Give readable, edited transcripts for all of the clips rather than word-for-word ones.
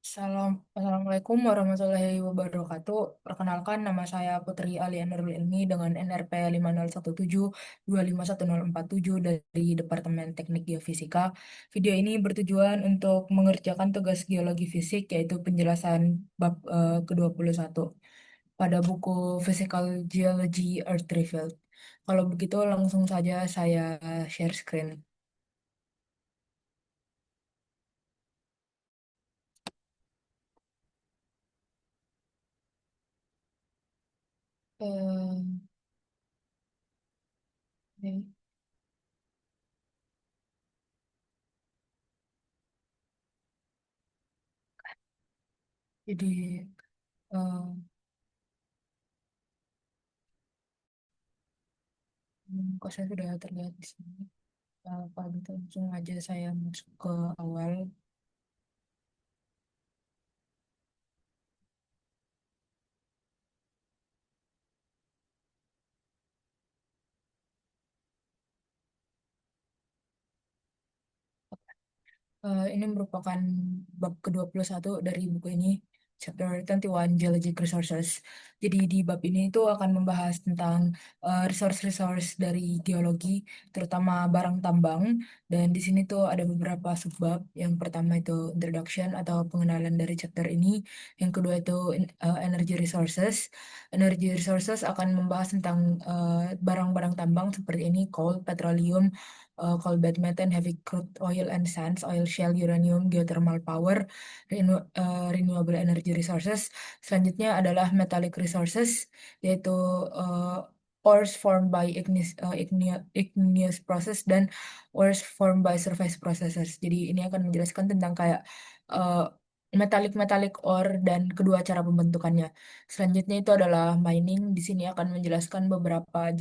Assalamualaikum warahmatullahi wabarakatuh. Perkenalkan, nama saya Putri Alia Nurul Ilmi dengan NRP 5017251047 dari Departemen Teknik Geofisika. Video ini bertujuan untuk mengerjakan tugas geologi fisik, yaitu penjelasan bab ke-21 pada buku Physical Geology Earth Revealed. Kalau begitu, langsung saja saya share screen. Eh, oke. Jadi, eh, kok saya sudah terlihat di sini. Apa gitu, langsung aja saya masuk ke awal. Ini merupakan bab ke-21 dari buku ini, chapter 21 Geologic Resources. Jadi di bab ini itu akan membahas tentang resource-resource dari geologi, terutama barang tambang. Dan di sini tuh ada beberapa subbab. Yang pertama itu introduction atau pengenalan dari chapter ini. Yang kedua itu energy resources. Energy resources akan membahas tentang barang-barang tambang seperti ini, coal, petroleum, coal bed methane, heavy crude oil and sands, oil shale, uranium, geothermal power, renewable energy resources. Selanjutnya adalah metallic resources, yaitu uh, ores formed by igneous process dan ores formed by surface processes. Jadi ini akan menjelaskan tentang kayak uh, metalik ore dan kedua cara pembentukannya. Selanjutnya itu adalah mining. Di sini akan menjelaskan beberapa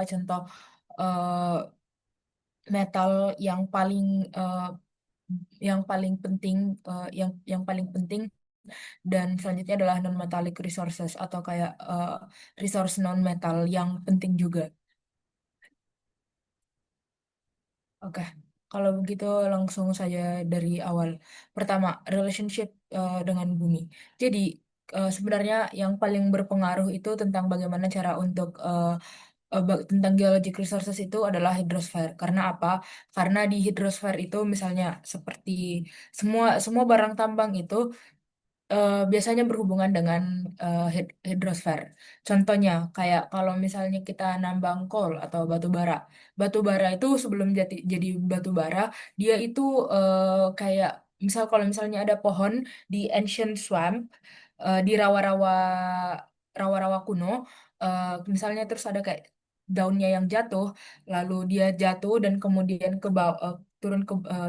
contoh eh, metal yang eh, paling penting, yang paling penting. Dan selanjutnya adalah non metallic resources atau kayak resource non metal yang penting juga. Oke, kalau begitu langsung saja dari awal. Pertama, relationship dengan bumi. Jadi sebenarnya yang paling berpengaruh itu tentang bagaimana cara untuk tentang geologic resources itu adalah hidrosfer. Karena apa? Karena di hidrosfer itu misalnya seperti semua semua barang tambang itu biasanya berhubungan dengan hidrosfer. Contohnya, kayak kalau misalnya kita nambang coal atau batu bara itu sebelum jadi batu bara, dia itu kayak misal kalau misalnya ada pohon di ancient swamp, di rawa-rawa kuno, misalnya terus ada kayak daunnya yang jatuh, lalu dia jatuh dan kemudian ke bawah, turun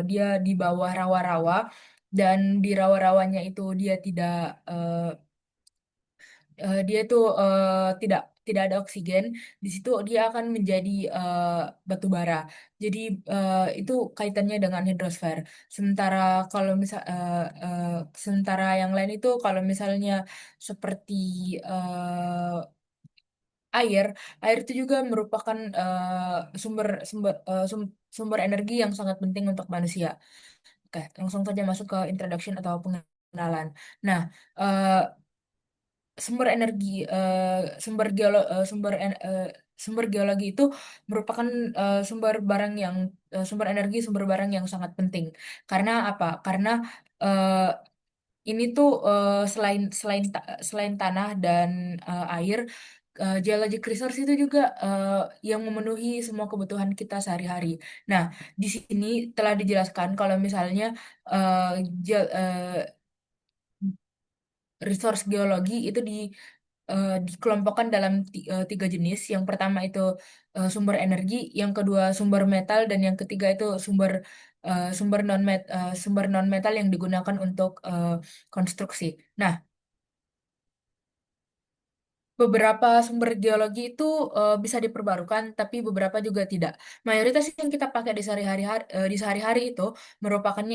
dia di bawah rawa-rawa dan di rawa-rawanya itu dia tidak dia itu tidak tidak ada oksigen. Di situ dia akan menjadi batu bara. Jadi itu kaitannya dengan hidrosfer. Sementara kalau sementara yang lain itu kalau misalnya seperti air, air itu juga merupakan sumber sumber sumber energi yang sangat penting untuk manusia. Oke, langsung saja masuk ke introduction atau pengenalan. Nah, eh, sumber energi sumber sumber geologi itu merupakan sumber energi sumber barang yang sangat penting. Karena apa? Karena eh, ini tuh selain tanah dan air, geologic resource itu juga yang memenuhi semua kebutuhan kita sehari-hari. Nah, di sini telah dijelaskan kalau misalnya eh, geo- eh, resource geologi itu dikelompokkan dalam tiga jenis. Yang pertama itu sumber energi, yang kedua sumber metal, dan yang ketiga itu sumber non metal yang digunakan untuk konstruksi. Nah, beberapa sumber geologi itu bisa diperbarukan, tapi beberapa juga tidak. Mayoritas yang kita pakai di sehari-hari itu merupakan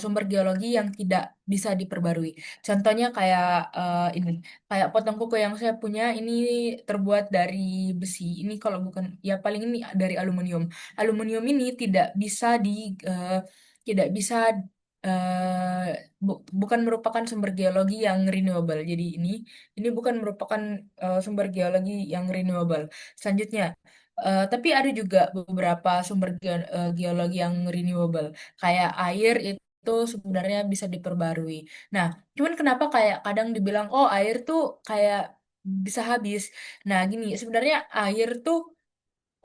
sumber geologi yang tidak bisa diperbarui. Contohnya kayak ini, kayak potong kuku yang saya punya ini terbuat dari besi. Ini kalau bukan, ya paling ini dari aluminium. Aluminium ini eh, tidak bisa bukan merupakan sumber geologi yang renewable. Jadi ini bukan merupakan sumber geologi yang renewable. Selanjutnya, tapi ada juga beberapa sumber geologi yang renewable, kayak air itu sebenarnya bisa diperbarui. Nah, cuman kenapa kayak kadang dibilang, oh air tuh kayak bisa habis. Nah, gini, sebenarnya air tuh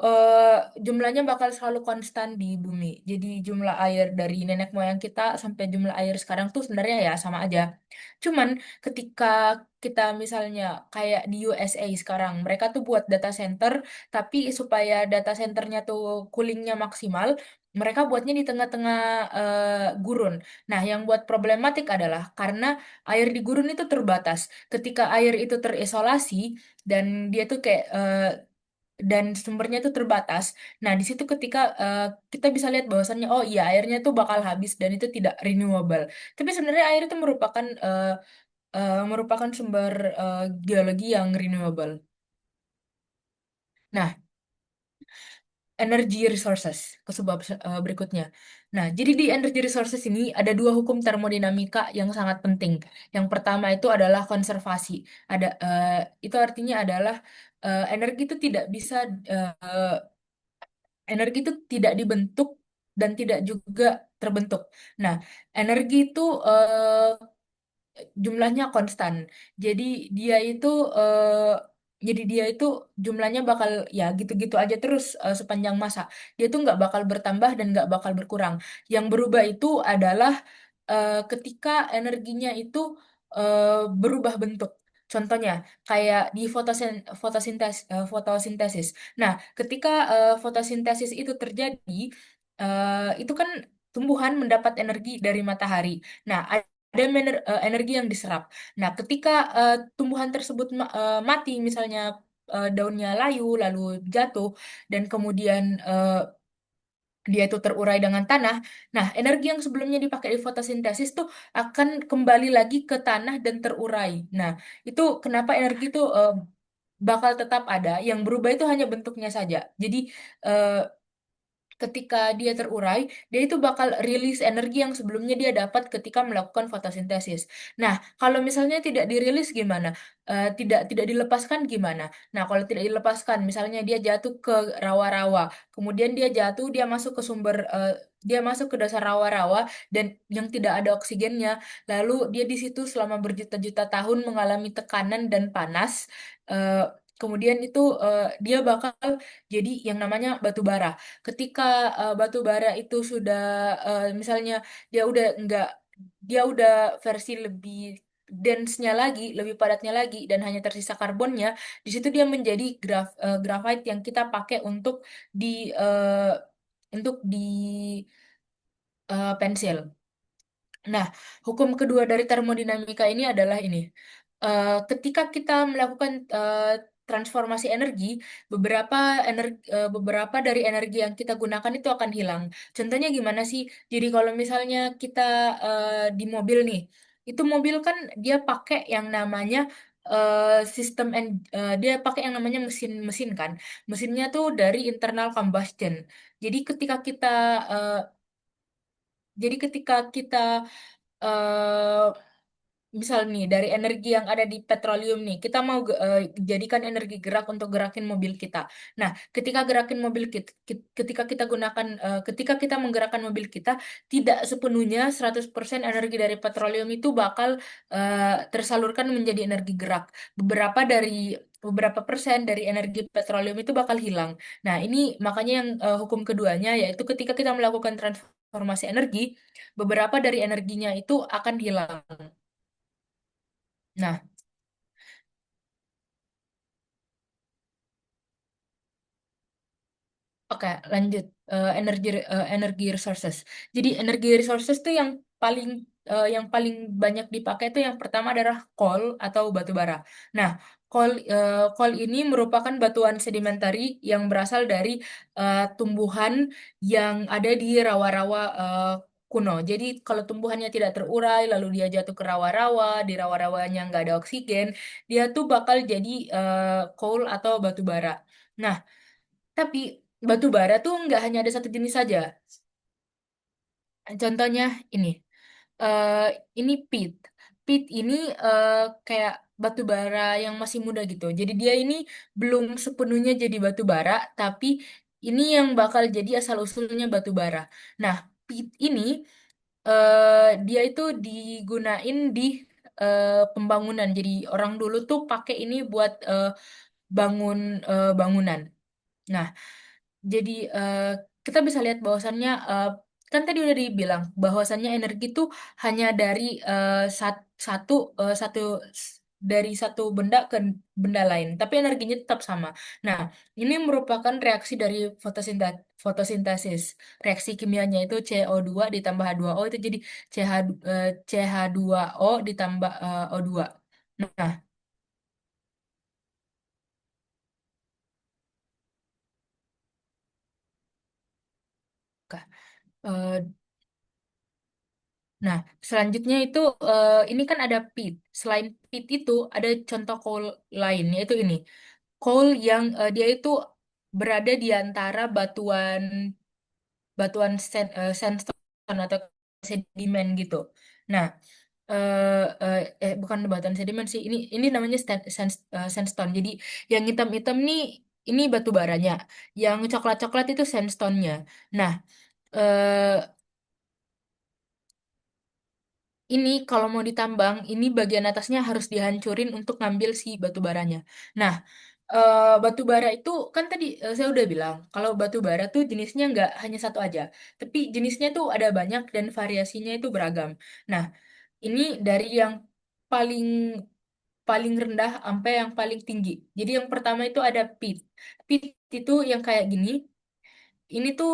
eh, jumlahnya bakal selalu konstan di bumi. Jadi jumlah air dari nenek moyang kita sampai jumlah air sekarang tuh sebenarnya ya sama aja. Cuman ketika kita misalnya kayak di USA sekarang, mereka tuh buat data center, tapi supaya data centernya tuh coolingnya maksimal, mereka buatnya di tengah-tengah gurun. Nah, yang buat problematik adalah karena air di gurun itu terbatas. Ketika air itu terisolasi dan dia tuh kayak dan sumbernya itu terbatas. Nah, di situ ketika kita bisa lihat bahwasannya oh iya airnya itu bakal habis dan itu tidak renewable. Tapi sebenarnya air itu merupakan sumber geologi yang renewable. Nah, energy resources ke sebab berikutnya. Nah, jadi di energy resources ini ada dua hukum termodinamika yang sangat penting. Yang pertama itu adalah konservasi. Itu artinya adalah energi itu tidak bisa eh, energi itu tidak dibentuk dan tidak juga terbentuk. Nah, energi itu jumlahnya konstan. Jadi dia itu eh, jadi dia itu jumlahnya bakal ya gitu-gitu aja terus sepanjang masa. Dia tuh nggak bakal bertambah dan nggak bakal berkurang. Yang berubah itu adalah ketika energinya itu berubah bentuk. Contohnya kayak di fotosintesis. Nah, ketika fotosintesis itu terjadi, itu kan tumbuhan mendapat energi dari matahari. Nah, ada energi yang diserap. Nah, ketika tumbuhan tersebut mati, misalnya daunnya layu lalu jatuh dan kemudian dia itu terurai dengan tanah. Nah, energi yang sebelumnya dipakai di fotosintesis tuh akan kembali lagi ke tanah dan terurai. Nah, itu kenapa energi itu bakal tetap ada. Yang berubah itu hanya bentuknya saja. Jadi eh, ketika dia terurai, dia itu bakal rilis energi yang sebelumnya dia dapat ketika melakukan fotosintesis. Nah, kalau misalnya tidak dirilis gimana? Tidak dilepaskan gimana? Nah, kalau tidak dilepaskan, misalnya dia jatuh ke rawa-rawa, kemudian dia jatuh, dia masuk ke dasar rawa-rawa dan yang tidak ada oksigennya, lalu dia di situ selama berjuta-juta tahun mengalami tekanan dan panas. eh, Kemudian itu dia bakal jadi yang namanya batu bara. Ketika batu bara itu sudah misalnya dia udah enggak dia udah versi lebih dense-nya lagi, lebih padatnya lagi dan hanya tersisa karbonnya, di situ dia menjadi graphite yang kita pakai di eh, di pensil. Nah, hukum kedua dari termodinamika ini adalah ini. Ketika kita melakukan transformasi energi, beberapa dari energi yang kita gunakan itu akan hilang. Contohnya gimana sih? Jadi kalau misalnya kita di mobil nih, itu mobil kan dia pakai yang namanya dia pakai yang namanya mesin-mesin kan. Mesinnya tuh dari internal combustion. Jadi ketika kita eh, jadi ketika kita eh misal nih dari energi yang ada di petroleum nih, kita mau jadikan energi gerak untuk gerakin mobil kita. Nah, ketika kita menggerakkan mobil kita, tidak sepenuhnya 100% energi dari petroleum itu bakal tersalurkan menjadi energi gerak. Beberapa persen dari energi petroleum itu bakal hilang. Nah, ini makanya yang hukum keduanya yaitu ketika kita melakukan transformasi energi, beberapa dari energinya itu akan hilang. Nah, oke, lanjut. Energi resources. Jadi energi resources tuh yang paling banyak dipakai itu yang pertama adalah coal atau batu bara. Nah, coal ini merupakan batuan sedimentari yang berasal dari tumbuhan yang ada di rawa-rawa kuno. Jadi kalau tumbuhannya tidak terurai, lalu dia jatuh ke rawa-rawa, di rawa-rawanya nggak ada oksigen, dia tuh bakal jadi coal atau batu bara. Nah, tapi batu bara tuh nggak hanya ada satu jenis saja. Contohnya ini. eh, ini pit. Pit ini eh, kayak batu bara yang masih muda gitu. Jadi dia ini belum sepenuhnya jadi batu bara, tapi ini yang bakal jadi asal-usulnya batu bara. Nah, pit ini dia itu digunain di pembangunan. Jadi orang dulu tuh pakai ini buat bangun bangunan. Nah, jadi kita bisa lihat bahwasannya kan tadi udah dibilang bahwasannya energi itu hanya dari satu satu dari satu benda ke benda lain, tapi energinya tetap sama. Nah, ini merupakan reaksi dari fotosintesis. Reaksi kimianya itu CO2 ditambah H2O itu jadi CH2O ditambah O2. Nah, eh, Nah, selanjutnya itu ini kan ada pit. Selain pit itu ada contoh coal lain yaitu ini. Coal yang dia itu berada di antara batuan batuan sandstone atau sedimen gitu. Nah, bukan batuan sedimen sih. Ini namanya sandstone. Jadi yang hitam-hitam nih ini batu baranya. Yang coklat-coklat itu sandstone-nya. Nah, eh, ini kalau mau ditambang, ini bagian atasnya harus dihancurin untuk ngambil si batu baranya. Nah, batu bara itu kan tadi saya udah bilang, kalau batu bara tuh jenisnya nggak hanya satu aja, tapi jenisnya tuh ada banyak dan variasinya itu beragam. Nah, ini dari yang paling paling rendah sampai yang paling tinggi. Jadi yang pertama itu ada pit. Pit itu yang kayak gini. Ini tuh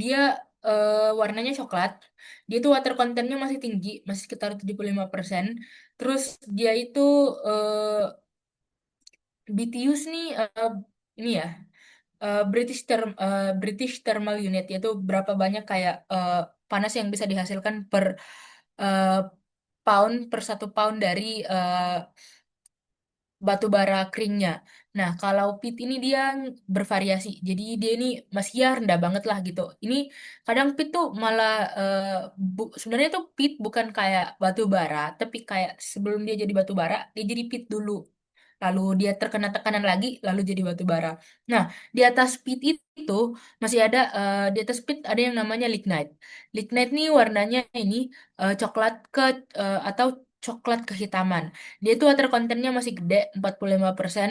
dia warnanya coklat. Dia tuh water contentnya masih tinggi, masih sekitar 75%. Terus dia itu BTUs nih ini ya British Thermal Unit yaitu berapa banyak kayak panas yang bisa dihasilkan per eh, pound per 1 pound dari batu bara keringnya. Nah, kalau pit ini dia bervariasi. Jadi dia ini masih ya rendah banget lah gitu. Ini kadang pit tuh malah sebenarnya tuh pit bukan kayak batu bara, tapi kayak sebelum dia jadi batu bara, dia jadi pit dulu. Lalu dia terkena tekanan lagi, lalu jadi batu bara. Nah, di atas pit itu masih ada di atas pit ada yang namanya lignite. Lignite nih warnanya ini coklat atau coklat kehitaman. Dia itu water contentnya masih gede, 45%.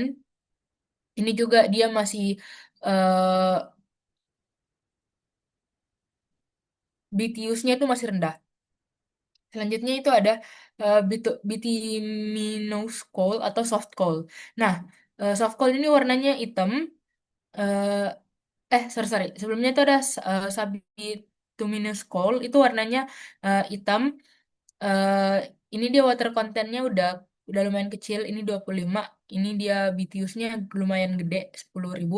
Ini juga dia masih eh BTUs-nya itu masih rendah. Selanjutnya itu ada bituminous coal atau soft coal. Nah, soft coal ini warnanya hitam. eh sorry sorry. Sebelumnya itu ada bituminous coal itu warnanya hitam. eh ini dia water contentnya udah lumayan kecil. Ini 25. Ini dia BTUs-nya lumayan gede, 10.000.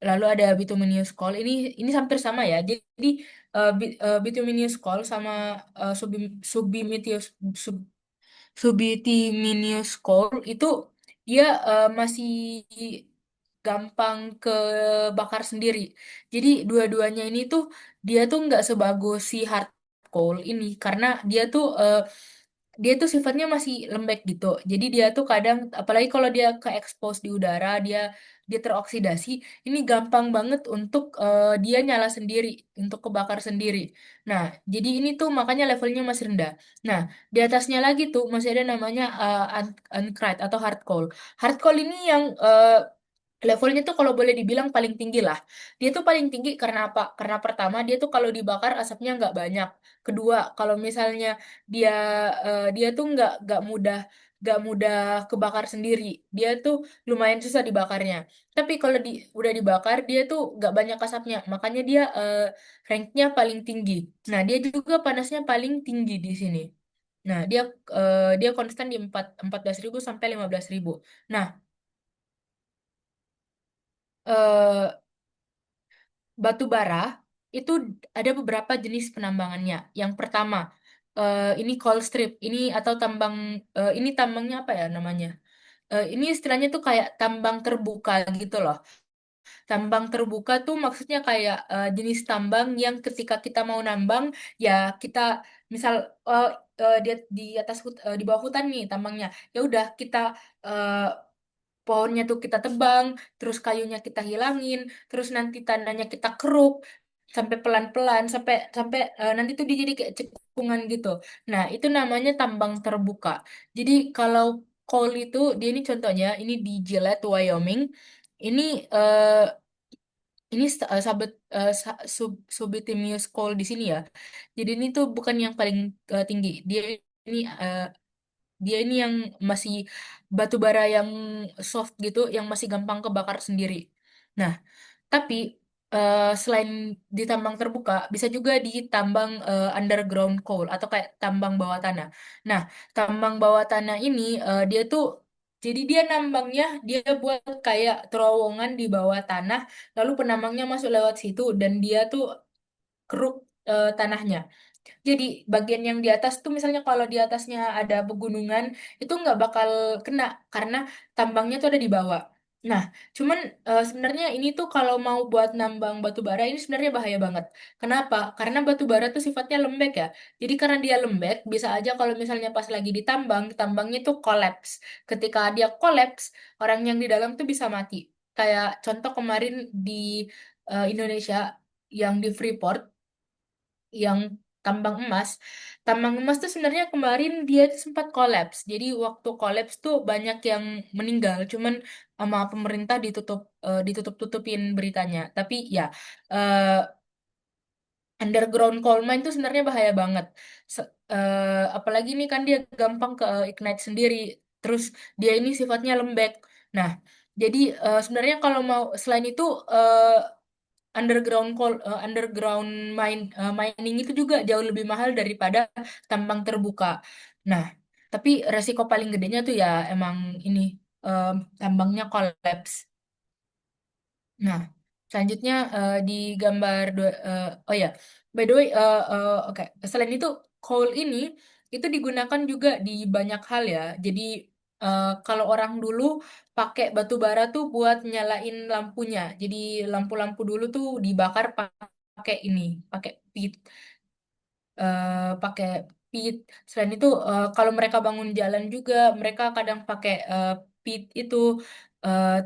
Lalu ada bituminous coal. Ini hampir sama ya. Jadi bituminous coal sama subbituminous Subitiminous coal itu dia masih gampang kebakar sendiri. Jadi dua-duanya ini tuh dia tuh nggak sebagus si hard coal ini karena dia tuh sifatnya masih lembek gitu. Jadi dia tuh kadang apalagi kalau dia ke expose di udara, dia dia teroksidasi, ini gampang banget untuk dia nyala sendiri, untuk kebakar sendiri. Nah, jadi ini tuh makanya levelnya masih rendah. Nah, di atasnya lagi tuh masih ada namanya uncried atau hard coal. Hard coal ini yang levelnya tuh kalau boleh dibilang paling tinggi lah. Dia tuh paling tinggi karena apa? Karena pertama dia tuh kalau dibakar asapnya nggak banyak. Kedua, kalau misalnya dia dia tuh nggak mudah kebakar sendiri. Dia tuh lumayan susah dibakarnya. Tapi kalau udah dibakar dia tuh nggak banyak asapnya. Makanya dia ranknya paling tinggi. Nah, dia juga panasnya paling tinggi di sini. Nah, dia konstan di 14.000 sampai 15.000. Nah, eh, batu bara itu ada beberapa jenis penambangannya. Yang pertama, ini coal strip. Ini tambangnya apa ya namanya? Ini istilahnya tuh kayak tambang terbuka gitu loh. Tambang terbuka tuh maksudnya kayak jenis tambang yang ketika kita mau nambang, ya kita Misal eh, dia di atas di bawah hutan nih tambangnya, ya udah kita eh, pohonnya tuh kita tebang, terus kayunya kita hilangin, terus nanti tanahnya kita keruk sampai pelan-pelan sampai sampai nanti tuh dia jadi kayak cekungan gitu. Nah, itu namanya tambang terbuka. Jadi kalau coal itu dia ini contohnya ini di Gillette, Wyoming. Ini sahabat Subbituminous coal di sini ya. Jadi ini tuh bukan yang paling tinggi. Ini eh, dia ini yang masih batu bara yang soft gitu, yang masih gampang kebakar sendiri. Nah, tapi selain di tambang terbuka, bisa juga di tambang underground coal atau kayak tambang bawah tanah. Nah, tambang bawah tanah ini dia tuh jadi dia nambangnya dia buat kayak terowongan di bawah tanah, lalu penambangnya masuk lewat situ dan dia tuh keruk tanahnya. Jadi bagian yang di atas tuh misalnya kalau di atasnya ada pegunungan itu nggak bakal kena karena tambangnya tuh ada di bawah. Nah, cuman sebenarnya ini tuh kalau mau buat nambang batu bara ini sebenarnya bahaya banget. Kenapa? Karena batu bara tuh sifatnya lembek ya. Jadi karena dia lembek, bisa aja kalau misalnya pas lagi ditambang, tambangnya tuh collapse. Ketika dia collapse, orang yang di dalam tuh bisa mati. Kayak contoh kemarin di Indonesia yang di Freeport yang tambang emas. Tambang emas tuh sebenarnya kemarin dia tuh sempat kolaps. Jadi waktu kolaps tuh banyak yang meninggal. Cuman sama pemerintah ditutup-tutupin beritanya. Tapi ya eh, underground coal mine tuh sebenarnya bahaya banget. Apalagi ini kan dia gampang ke ignite sendiri. Terus dia ini sifatnya lembek. Nah, jadi sebenarnya kalau mau selain itu underground mining itu juga jauh lebih mahal daripada tambang terbuka. Nah, tapi resiko paling gedenya tuh ya emang ini tambangnya collapse. Nah, selanjutnya di gambar oh ya, by the way, oke. Selain itu, coal ini itu digunakan juga di banyak hal ya. Jadi kalau orang dulu pakai batu bara tuh buat nyalain lampunya. Jadi lampu-lampu dulu tuh dibakar pakai ini, pakai peat pakai pit. Selain itu, kalau mereka bangun jalan juga, mereka kadang pakai pit itu.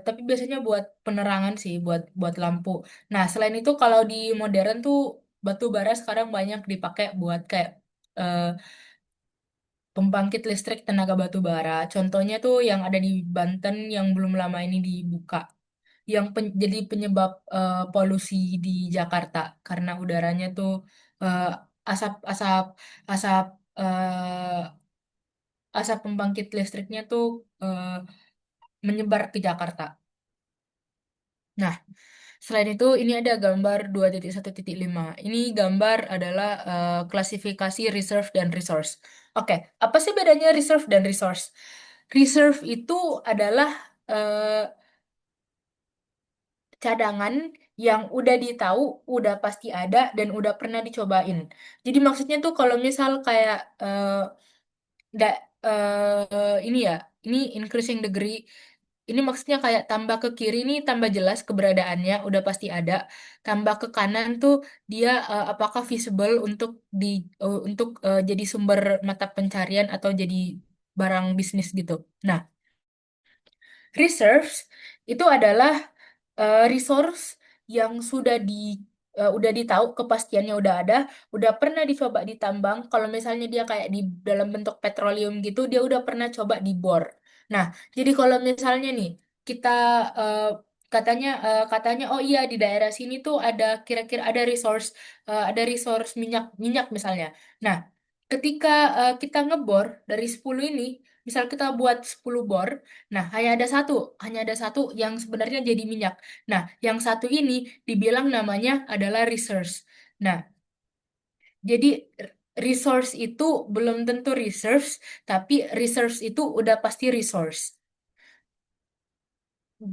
Tapi biasanya buat penerangan sih, buat buat lampu. Nah, selain itu, kalau di modern tuh batu bara sekarang banyak dipakai buat kayak eh, pembangkit listrik tenaga batu bara. Contohnya tuh yang ada di Banten yang belum lama ini dibuka, yang jadi penyebab polusi di Jakarta karena udaranya tuh eh, asap asap asap asap pembangkit listriknya tuh menyebar ke Jakarta. Nah, selain itu ini ada gambar 2.1.5. Ini gambar adalah klasifikasi reserve dan resource. Oke, apa sih bedanya reserve dan resource? Reserve itu adalah eh, cadangan yang udah ditahu, udah pasti ada dan udah pernah dicobain. Jadi maksudnya tuh kalau misal kayak nggak ini ya, ini increasing degree. Ini maksudnya kayak tambah ke kiri nih tambah jelas keberadaannya, udah pasti ada. Tambah ke kanan tuh dia apakah visible untuk jadi sumber mata pencarian atau jadi barang bisnis gitu. Nah, reserves itu adalah resource yang udah ditahu kepastiannya udah ada, udah pernah dicoba ditambang. Kalau misalnya dia kayak di dalam bentuk petroleum gitu, dia udah pernah coba dibor. Nah, jadi kalau misalnya nih kita eh, katanya oh iya di daerah sini tuh ada kira-kira ada resource minyak minyak misalnya. Nah, ketika kita ngebor dari 10 ini, misal kita buat 10 bor. Nah, hanya ada satu yang sebenarnya jadi minyak. Nah, yang satu ini dibilang namanya adalah resource. Nah, jadi resource itu belum tentu reserves, tapi reserves itu udah pasti resource.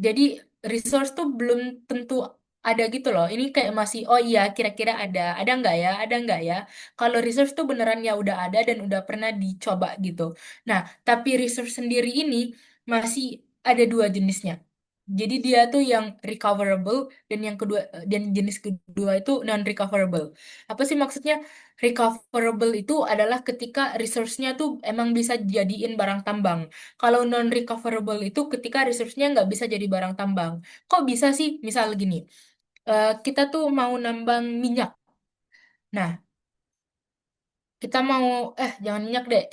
Jadi resource tuh belum tentu ada gitu loh. Ini kayak masih, oh iya kira-kira ada nggak ya, ada nggak ya. Kalau resource tuh beneran ya udah ada dan udah pernah dicoba gitu. Nah, tapi resource sendiri ini masih ada dua jenisnya. Jadi dia tuh yang recoverable dan yang kedua dan jenis kedua itu non recoverable. Apa sih maksudnya? Recoverable itu adalah ketika resource-nya tuh emang bisa jadiin barang tambang. Kalau non recoverable itu ketika resource-nya nggak bisa jadi barang tambang. Kok bisa sih? Misal gini, kita tuh mau nambang minyak. Nah, kita mau jangan minyak deh.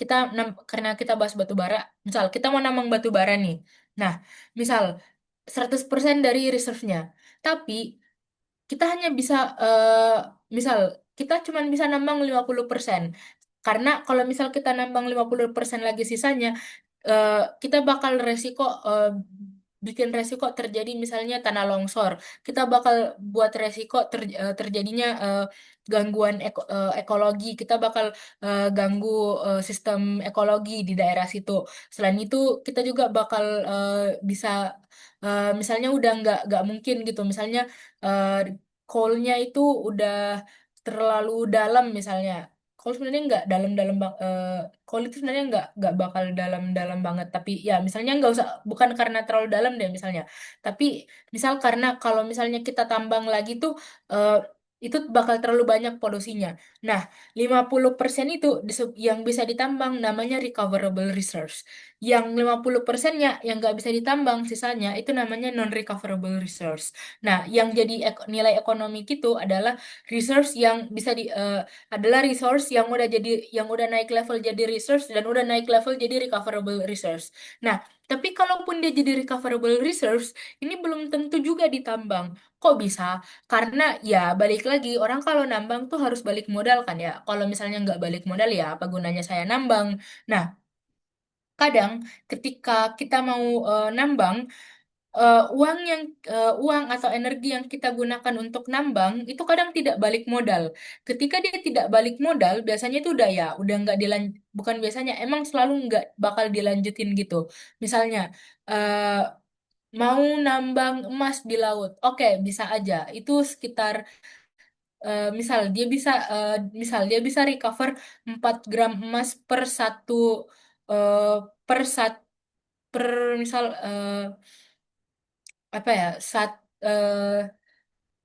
Karena kita bahas batu bara. Misal kita mau nambang batu bara nih. Nah, misal 100% dari reserve-nya. Tapi kita hanya bisa misal kita cuma bisa nambang 50%. Karena kalau misal kita nambang 50% lagi sisanya, eh, kita bakal bikin resiko terjadi misalnya tanah longsor. Kita bakal buat resiko terjadinya gangguan ekologi. Kita bakal ganggu sistem ekologi di daerah situ. Selain itu, kita juga bakal bisa misalnya udah nggak mungkin gitu. Misalnya eh, coal-nya itu udah terlalu dalam misalnya. Coal sebenarnya nggak dalam-dalam coal itu sebenarnya nggak bakal dalam-dalam banget. Tapi ya misalnya nggak usah bukan karena terlalu dalam deh misalnya. Tapi misal karena kalau misalnya kita tambang lagi tuh eh, itu bakal terlalu banyak polusinya. Nah, 50% itu yang bisa ditambang namanya recoverable resource. Yang 50%-nya yang nggak bisa ditambang sisanya itu namanya non-recoverable resource. Nah, yang jadi nilai ekonomi gitu adalah resource yang adalah resource yang udah naik level jadi resource dan udah naik level jadi recoverable resource. Nah, tapi kalaupun dia jadi recoverable resource, ini belum tentu juga ditambang. Kok bisa? Karena ya balik lagi orang kalau nambang tuh harus balik modal kan ya. Kalau misalnya nggak balik modal ya apa gunanya saya nambang? Nah, kadang ketika kita mau nambang uang atau energi yang kita gunakan untuk nambang itu kadang tidak balik modal. Ketika dia tidak balik modal, biasanya itu udah nggak bukan biasanya, emang selalu nggak bakal dilanjutin gitu. Misalnya eh, mau nambang emas di laut, oke bisa aja. Itu sekitar misal dia bisa recover 4 gram emas eh, per sat per misal apa ya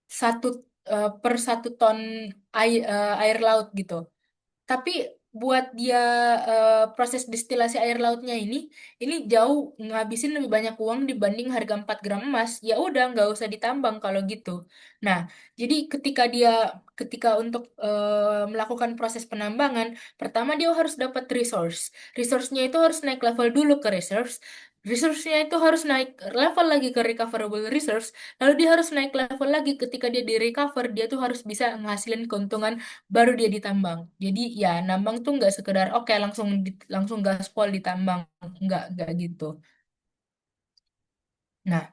satu per 1 ton air laut gitu. Tapi buat dia proses destilasi air lautnya ini jauh ngabisin lebih banyak uang dibanding harga 4 gram emas. Ya udah nggak usah ditambang kalau gitu. Nah, jadi ketika untuk melakukan proses penambangan, pertama dia harus dapat resource. Resource-nya itu harus naik level dulu ke reserves. Resource-nya itu harus naik level lagi ke recoverable resource. Lalu dia harus naik level lagi ketika dia di recover, dia tuh harus bisa menghasilkan keuntungan baru dia ditambang. Jadi ya nambang tuh nggak sekedar oke langsung gaspol ditambang, nggak gitu. Nah,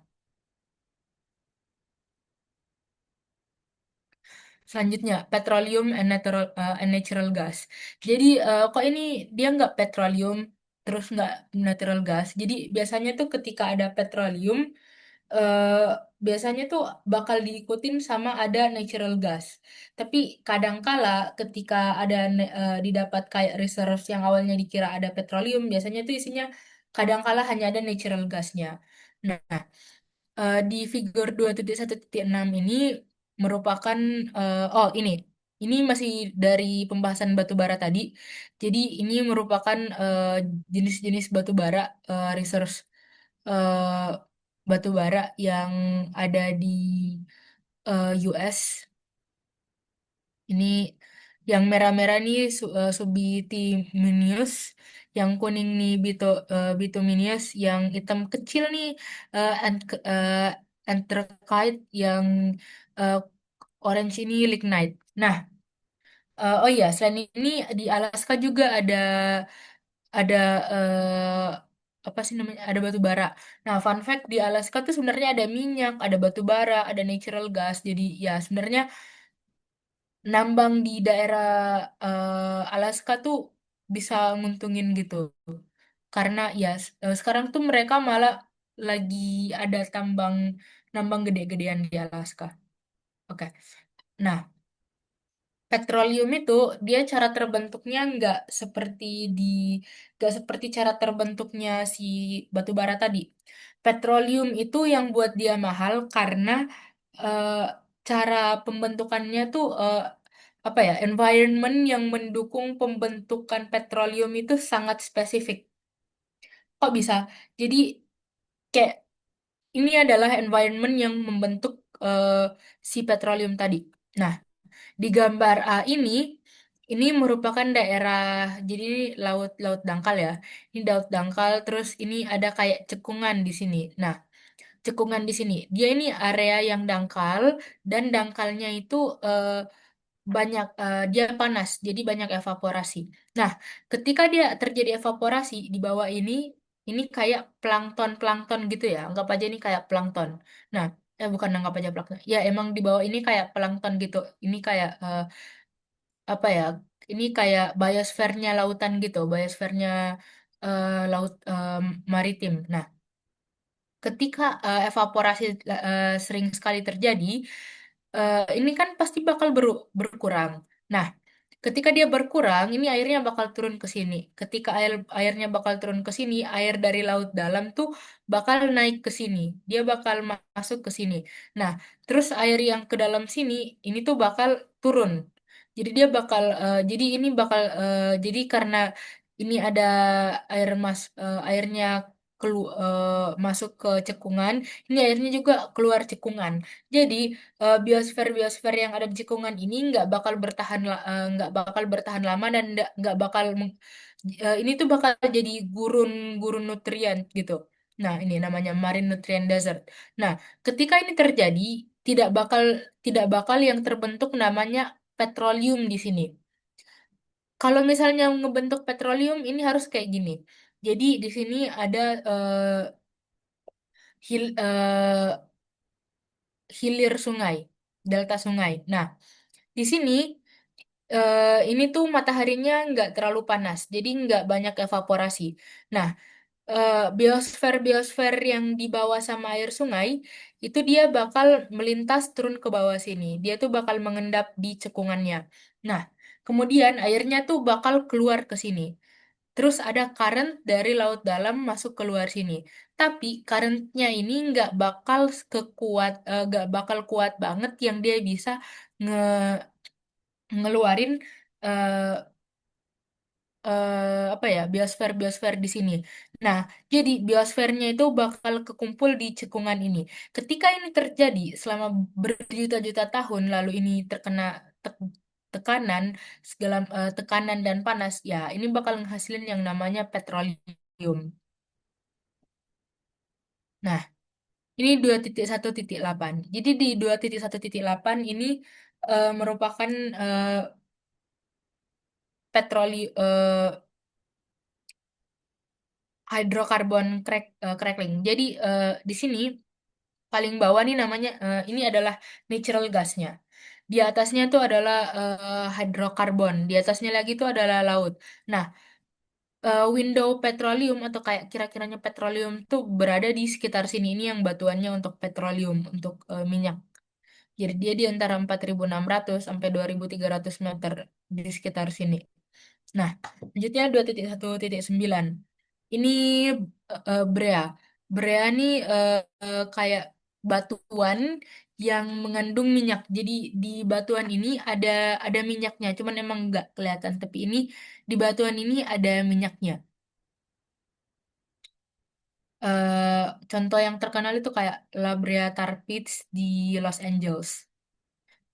selanjutnya petroleum and natural gas. Jadi kok ini dia nggak petroleum terus nggak natural gas. Jadi biasanya tuh ketika ada petroleum eh, biasanya tuh bakal diikutin sama ada natural gas. Tapi kadangkala ketika didapat kayak reserve yang awalnya dikira ada petroleum, biasanya tuh isinya kadangkala hanya ada natural gasnya. Nah, di figur 2.1.6 ini merupakan ini masih dari pembahasan batu bara tadi. Jadi ini merupakan jenis-jenis batu bara resource eh, batu bara yang ada di US. Ini yang merah-merah nih subbituminous, yang kuning nih bituminous, yang hitam kecil nih anthracite, yang eh, orange ini lignite. Nah, oh iya, selain ini di Alaska juga ada apa sih namanya? Ada batu bara. Nah, fun fact di Alaska tuh sebenarnya ada minyak, ada batu bara, ada natural gas. Jadi ya sebenarnya nambang di daerah Alaska tuh bisa nguntungin gitu. Karena ya sekarang tuh mereka malah lagi ada nambang gede-gedean di Alaska. Oke. Nah, Petroleum itu dia cara terbentuknya di nggak seperti cara terbentuknya si batu bara tadi. Petroleum itu yang buat dia mahal karena eh, cara pembentukannya tuh apa ya, environment yang mendukung pembentukan petroleum itu sangat spesifik. Kok bisa? Jadi kayak ini adalah environment yang membentuk eh, si petroleum tadi. Nah, di gambar A ini merupakan daerah, jadi ini laut laut dangkal ya. Ini laut dangkal, terus ini ada kayak cekungan di sini. Nah, cekungan di sini, dia ini area yang dangkal dan dangkalnya itu dia panas, jadi banyak evaporasi. Nah, ketika dia terjadi evaporasi di bawah ini kayak plankton-plankton gitu ya. Anggap aja ini kayak plankton. Nah, bukan anggap aja plankton. Ya, emang di bawah ini kayak plankton gitu. Ini kayak apa ya? Ini kayak biosfernya lautan gitu, biosfernya laut maritim. Nah, ketika evaporasi sering sekali terjadi, ini kan pasti bakal berkurang. Nah, ketika dia berkurang, ini airnya bakal turun ke sini. Ketika airnya bakal turun ke sini, air dari laut dalam tuh bakal naik ke sini. Dia bakal masuk ke sini. Nah, terus air yang ke dalam sini, ini tuh bakal turun. Jadi jadi ini bakal, jadi karena ini ada airnya masuk ke cekungan, ini airnya juga keluar cekungan. Jadi biosfer-biosfer yang ada di cekungan ini nggak bakal bertahan lama dan nggak bakal ini tuh bakal jadi gurun-gurun nutrien gitu. Nah, ini namanya marine nutrient desert. Nah, ketika ini terjadi, tidak bakal tidak bakal yang terbentuk namanya petroleum di sini. Kalau misalnya ngebentuk petroleum ini harus kayak gini. Jadi di sini ada hil, eh, hilir sungai, delta sungai. Nah, di sini ini tuh mataharinya nggak terlalu panas, jadi nggak banyak evaporasi. Nah, biosfer-biosfer yang dibawa sama air sungai itu dia bakal melintas turun ke bawah sini. Dia tuh bakal mengendap di cekungannya. Nah, kemudian airnya tuh bakal keluar ke sini. Terus ada current dari laut dalam masuk keluar sini. Tapi currentnya ini nggak bakal kuat banget yang dia bisa nge ngeluarin eh, apa ya, biosfer di sini. Nah, jadi biosfernya itu bakal kekumpul di cekungan ini. Ketika ini terjadi selama berjuta-juta tahun lalu ini terkena tekanan tekanan dan panas, ya ini bakal menghasilkan yang namanya petroleum. Nah, ini 2.1.8. Jadi di 2.1.8 ini merupakan petroli hydrocarbon crackling. Jadi di sini paling bawah nih namanya ini adalah natural gasnya. Di atasnya tuh adalah hidrokarbon. Di atasnya lagi tuh adalah laut. Nah, window petroleum atau kayak kira-kiranya petroleum tuh berada di sekitar sini. Ini yang batuannya untuk petroleum, untuk minyak. Jadi dia di antara 4.600 sampai 2.300 meter di sekitar sini. Nah, selanjutnya 2.1.9. Ini Brea. Brea ini kayak batuan yang mengandung minyak. Jadi di batuan ini ada minyaknya, cuman emang nggak kelihatan. Tapi ini di batuan ini ada minyaknya. Contoh yang terkenal itu kayak La Brea Tar Pits di Los Angeles.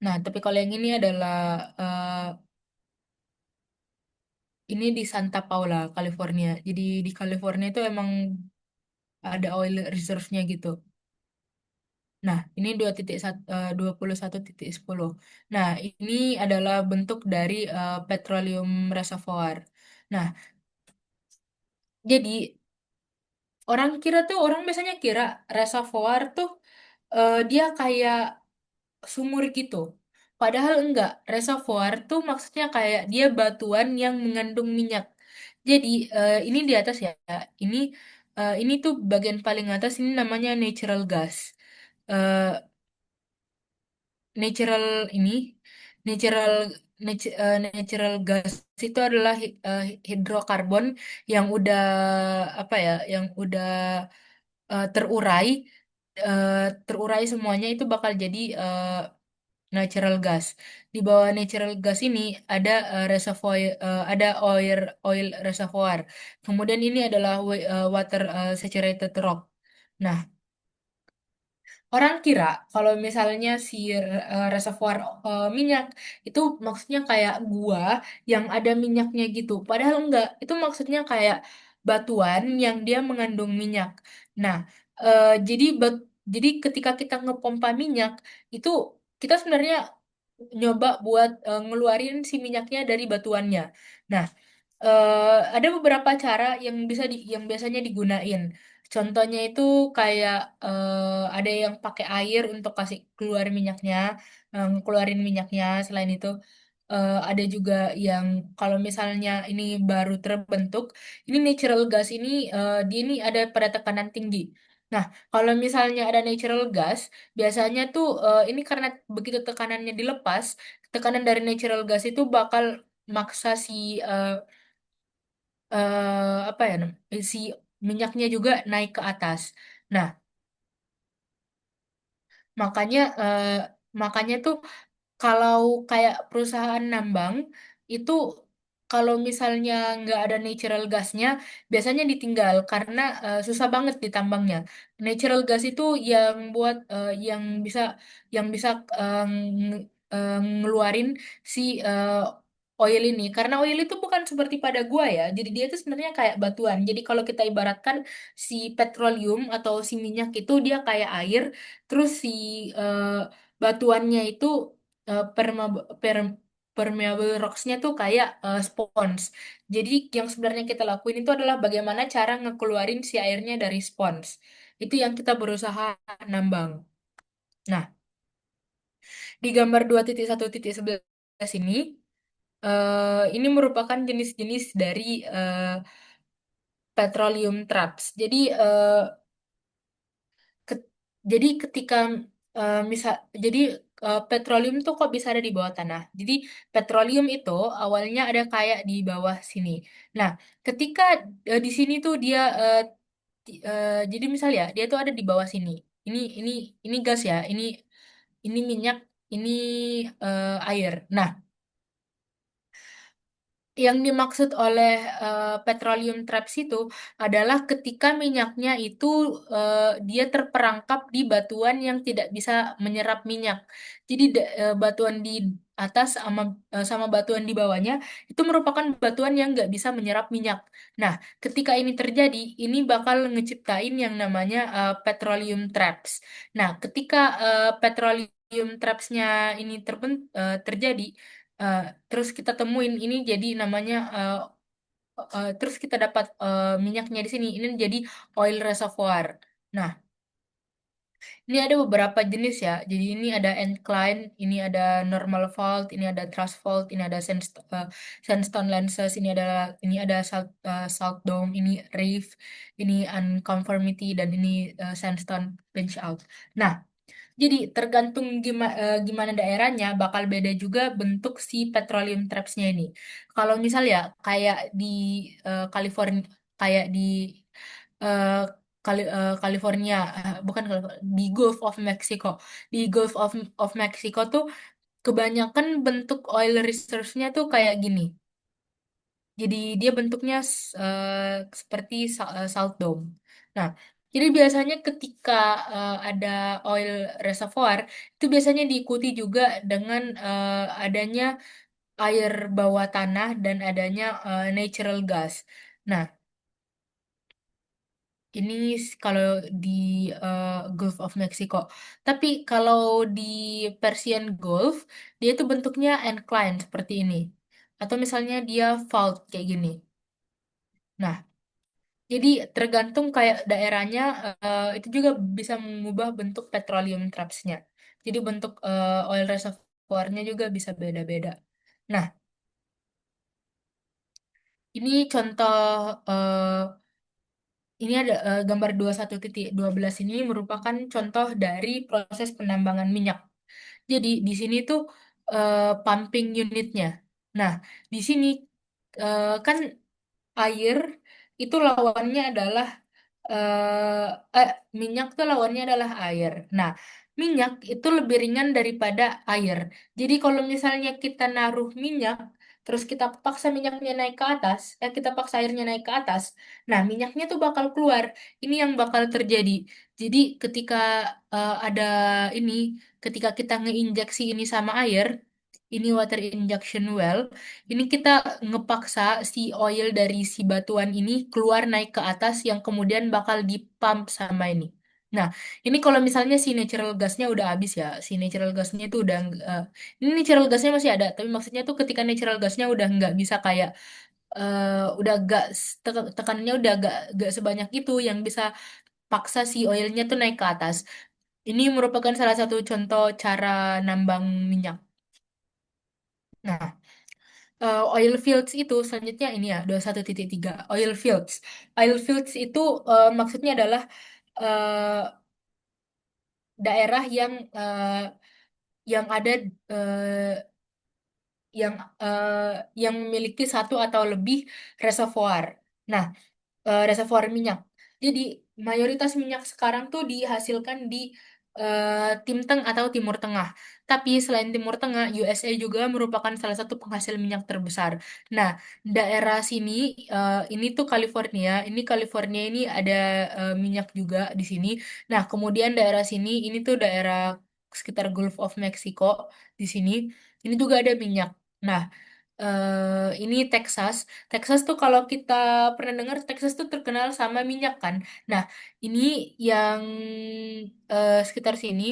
Nah, tapi kalau yang ini adalah ini di Santa Paula, California. Jadi di California itu emang ada oil reserve-nya gitu. Nah, ini 21.10. Nah, ini adalah bentuk dari petroleum reservoir. Nah, jadi orang biasanya kira reservoir tuh dia kayak sumur gitu. Padahal enggak, reservoir tuh maksudnya kayak dia batuan yang mengandung minyak. Jadi ini di atas ya, ini ini tuh bagian paling atas ini namanya natural gas. Eh, natural ini, natural. natural gas itu adalah hidrokarbon yang udah apa ya, yang udah terurai, eh, terurai semuanya itu bakal jadi natural gas. Di bawah natural gas ini ada reservoir, ada oil reservoir. Kemudian ini adalah water saturated rock. Nah, orang kira kalau misalnya si reservoir minyak itu maksudnya kayak gua yang ada minyaknya gitu. Padahal enggak, itu maksudnya kayak batuan yang dia mengandung minyak. Nah, jadi ketika kita ngepompa minyak itu kita sebenarnya nyoba buat ngeluarin si minyaknya dari batuannya. Nah, ada beberapa cara yang biasanya digunain. Contohnya itu kayak ada yang pakai air untuk kasih keluar minyaknya, keluarin minyaknya. Selain itu ada juga yang kalau misalnya ini baru terbentuk, ini natural gas ini dia ini ada pada tekanan tinggi. Nah, kalau misalnya ada natural gas, biasanya tuh ini karena begitu tekanannya dilepas, tekanan dari natural gas itu bakal maksa si apa ya si minyaknya juga naik ke atas. Nah, makanya makanya tuh kalau kayak perusahaan nambang itu kalau misalnya nggak ada natural gasnya biasanya ditinggal karena susah banget ditambangnya. Natural gas itu yang bisa ngeluarin si oil ini karena oil itu bukan seperti pada gua ya. Jadi dia itu sebenarnya kayak batuan. Jadi kalau kita ibaratkan si petroleum atau si minyak itu dia kayak air, terus si eh, batuannya itu permeable rocks-nya tuh kayak spons. Jadi yang sebenarnya kita lakuin itu adalah bagaimana cara ngekeluarin si airnya dari spons. Itu yang kita berusaha nambang. Nah, di gambar 2.1.11 ini merupakan jenis-jenis dari petroleum traps. Ket- jadi ketika misal jadi petroleum tuh kok bisa ada di bawah tanah. Jadi petroleum itu awalnya ada kayak di bawah sini. Nah, ketika di sini tuh dia jadi misal ya dia tuh ada di bawah sini. Ini gas ya. Ini minyak. Ini air. Nah, yang dimaksud oleh petroleum traps itu adalah ketika minyaknya itu dia terperangkap di batuan yang tidak bisa menyerap minyak. Jadi batuan di atas sama batuan di bawahnya itu merupakan batuan yang nggak bisa menyerap minyak. Nah, ketika ini terjadi, ini bakal ngeciptain yang namanya petroleum traps. Nah, ketika petroleum trapsnya ini terjadi, Eh, terus kita temuin ini jadi namanya terus kita dapat minyaknya di sini ini jadi oil reservoir. Nah, ini ada beberapa jenis ya. Jadi ini ada incline, ini ada normal fault, ini ada thrust fault, ini ada sandstone lenses, ini ada salt dome, ini reef, ini unconformity dan ini sandstone pinch out. Nah, jadi tergantung gimana daerahnya bakal beda juga bentuk si petroleum trapsnya ini. Kalau misal ya kayak di California, kayak di eh, California, bukan California, di Gulf of Mexico. Di Gulf of Mexico tuh kebanyakan bentuk oil reserve-nya tuh kayak gini. Jadi dia bentuknya seperti salt dome. Nah, jadi biasanya ketika ada oil reservoir itu biasanya diikuti juga dengan adanya air bawah tanah dan adanya natural gas. Nah, ini kalau di Gulf of Mexico. Tapi kalau di Persian Gulf, dia itu bentuknya incline seperti ini. Atau misalnya dia fault kayak gini. Nah, jadi tergantung kayak daerahnya itu juga bisa mengubah bentuk petroleum traps-nya. Jadi bentuk oil reservoir-nya juga bisa beda-beda. Nah, ini contoh ini ada gambar 21.12 ini merupakan contoh dari proses penambangan minyak. Jadi di sini tuh pumping unitnya. Nah, di sini kan air itu lawannya adalah eh minyak tuh lawannya adalah air. Nah, minyak itu lebih ringan daripada air. Jadi kalau misalnya kita naruh minyak, terus kita paksa minyaknya naik ke atas, kita paksa airnya naik ke atas, nah minyaknya tuh bakal keluar. Ini yang bakal terjadi. Jadi ketika ada ini, ketika kita ngeinjeksi ini sama air, ini water injection well, ini kita ngepaksa si oil dari si batuan ini keluar naik ke atas yang kemudian bakal dipump sama ini. Nah, ini kalau misalnya si natural gasnya udah habis ya, si natural gasnya itu udah ini natural gasnya masih ada, tapi maksudnya tuh ketika natural gasnya udah nggak bisa kayak udah gak tekanannya udah gak sebanyak itu yang bisa paksa si oilnya tuh naik ke atas. Ini merupakan salah satu contoh cara nambang minyak. Nah, oil fields itu selanjutnya ini ya 21.3 oil fields. Oil fields itu maksudnya adalah eh, daerah yang ada eh, yang eh, yang memiliki satu atau lebih reservoir. Nah, reservoir minyak. Jadi mayoritas minyak sekarang tuh dihasilkan di Timteng atau Timur Tengah. Tapi selain Timur Tengah, USA juga merupakan salah satu penghasil minyak terbesar. Nah, daerah sini ini tuh California. Ini California ini ada minyak juga di sini. Nah, kemudian daerah sini ini tuh daerah sekitar Gulf of Mexico di sini. Ini juga ada minyak. Nah, ini Texas. Texas tuh kalau kita pernah dengar Texas tuh terkenal sama minyak kan. Nah, ini yang sekitar sini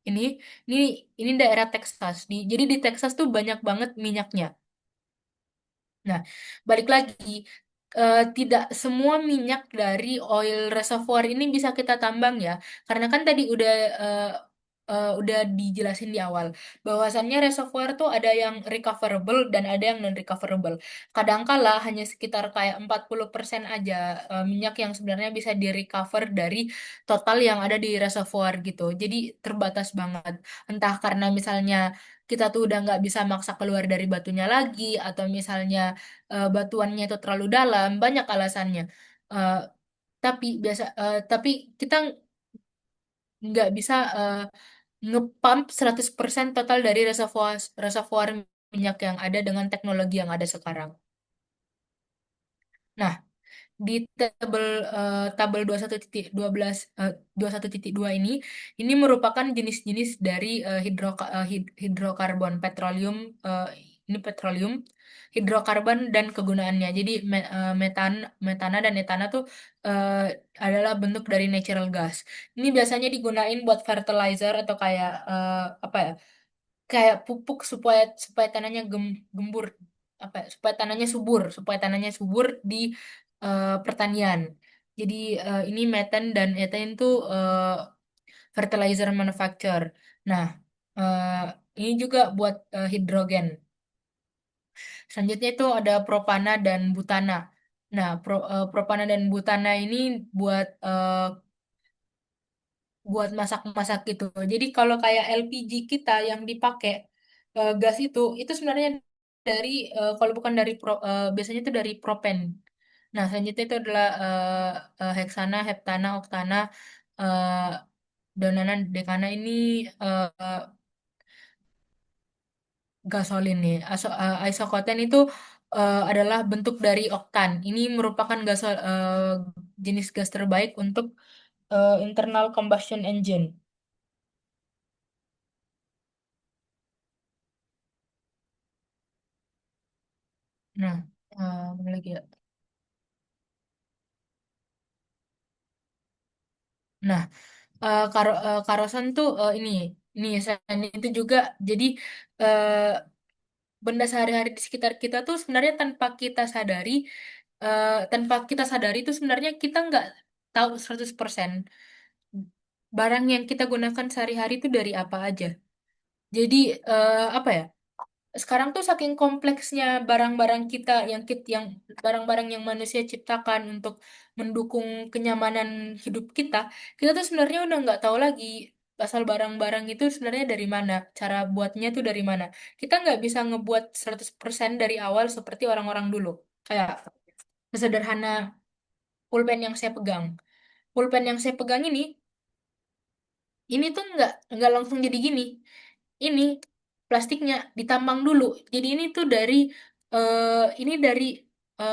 ini ini ini daerah Texas. Jadi di Texas tuh banyak banget minyaknya. Nah, balik lagi, tidak semua minyak dari oil reservoir ini bisa kita tambang ya, karena kan tadi udah dijelasin di awal, bahwasannya reservoir tuh ada yang recoverable dan ada yang non recoverable. Kadangkala hanya sekitar kayak 40% aja minyak yang sebenarnya bisa direcover dari total yang ada di reservoir gitu. Jadi terbatas banget. Entah karena misalnya kita tuh udah nggak bisa maksa keluar dari batunya lagi, atau misalnya batuannya itu terlalu dalam, banyak alasannya. Eh, tapi kita nggak bisa ngepump 100% total dari reservoir reservoir minyak yang ada dengan teknologi yang ada sekarang. Nah, di tabel 21.12 21.2 ini merupakan jenis-jenis dari hidrokarbon petroleum, eh, ini petroleum, hidrokarbon dan kegunaannya. Jadi metana dan etana tuh eh, adalah bentuk dari natural gas. Ini biasanya digunain buat fertilizer atau kayak apa ya, kayak pupuk supaya supaya tanahnya gembur, apa ya, supaya tanahnya subur di pertanian. Jadi ini metan dan ethane itu fertilizer manufacture. Nah, eh, ini juga buat hidrogen. Selanjutnya itu ada propana dan butana. Nah, propana dan butana ini buat masak-masak gitu. Jadi kalau kayak LPG kita yang dipakai gas itu sebenarnya dari kalau bukan dari biasanya itu dari propen. Nah, selanjutnya itu adalah heksana, heptana, oktana, eh, donana, dekana ini eh, gasolin nih. Isokoten itu adalah bentuk dari oktan. Ini merupakan jenis gas terbaik untuk internal combustion engine. Nah, mana lagi ya? Nah, karosan tuh ini selain itu juga jadi eh, benda sehari-hari di sekitar kita tuh sebenarnya tanpa kita sadari itu sebenarnya kita nggak tahu 100% barang yang kita gunakan sehari-hari itu dari apa aja. Jadi apa ya? Sekarang tuh saking kompleksnya barang-barang kita yang barang-barang yang manusia ciptakan untuk mendukung kenyamanan hidup kita tuh sebenarnya udah nggak tahu lagi asal barang-barang itu sebenarnya dari mana, cara buatnya tuh dari mana. Kita nggak bisa ngebuat 100% dari awal seperti orang-orang dulu. Kayak sesederhana pulpen yang saya pegang. Pulpen yang saya pegang ini tuh nggak langsung jadi gini. Ini plastiknya ditambang dulu. Jadi ini dari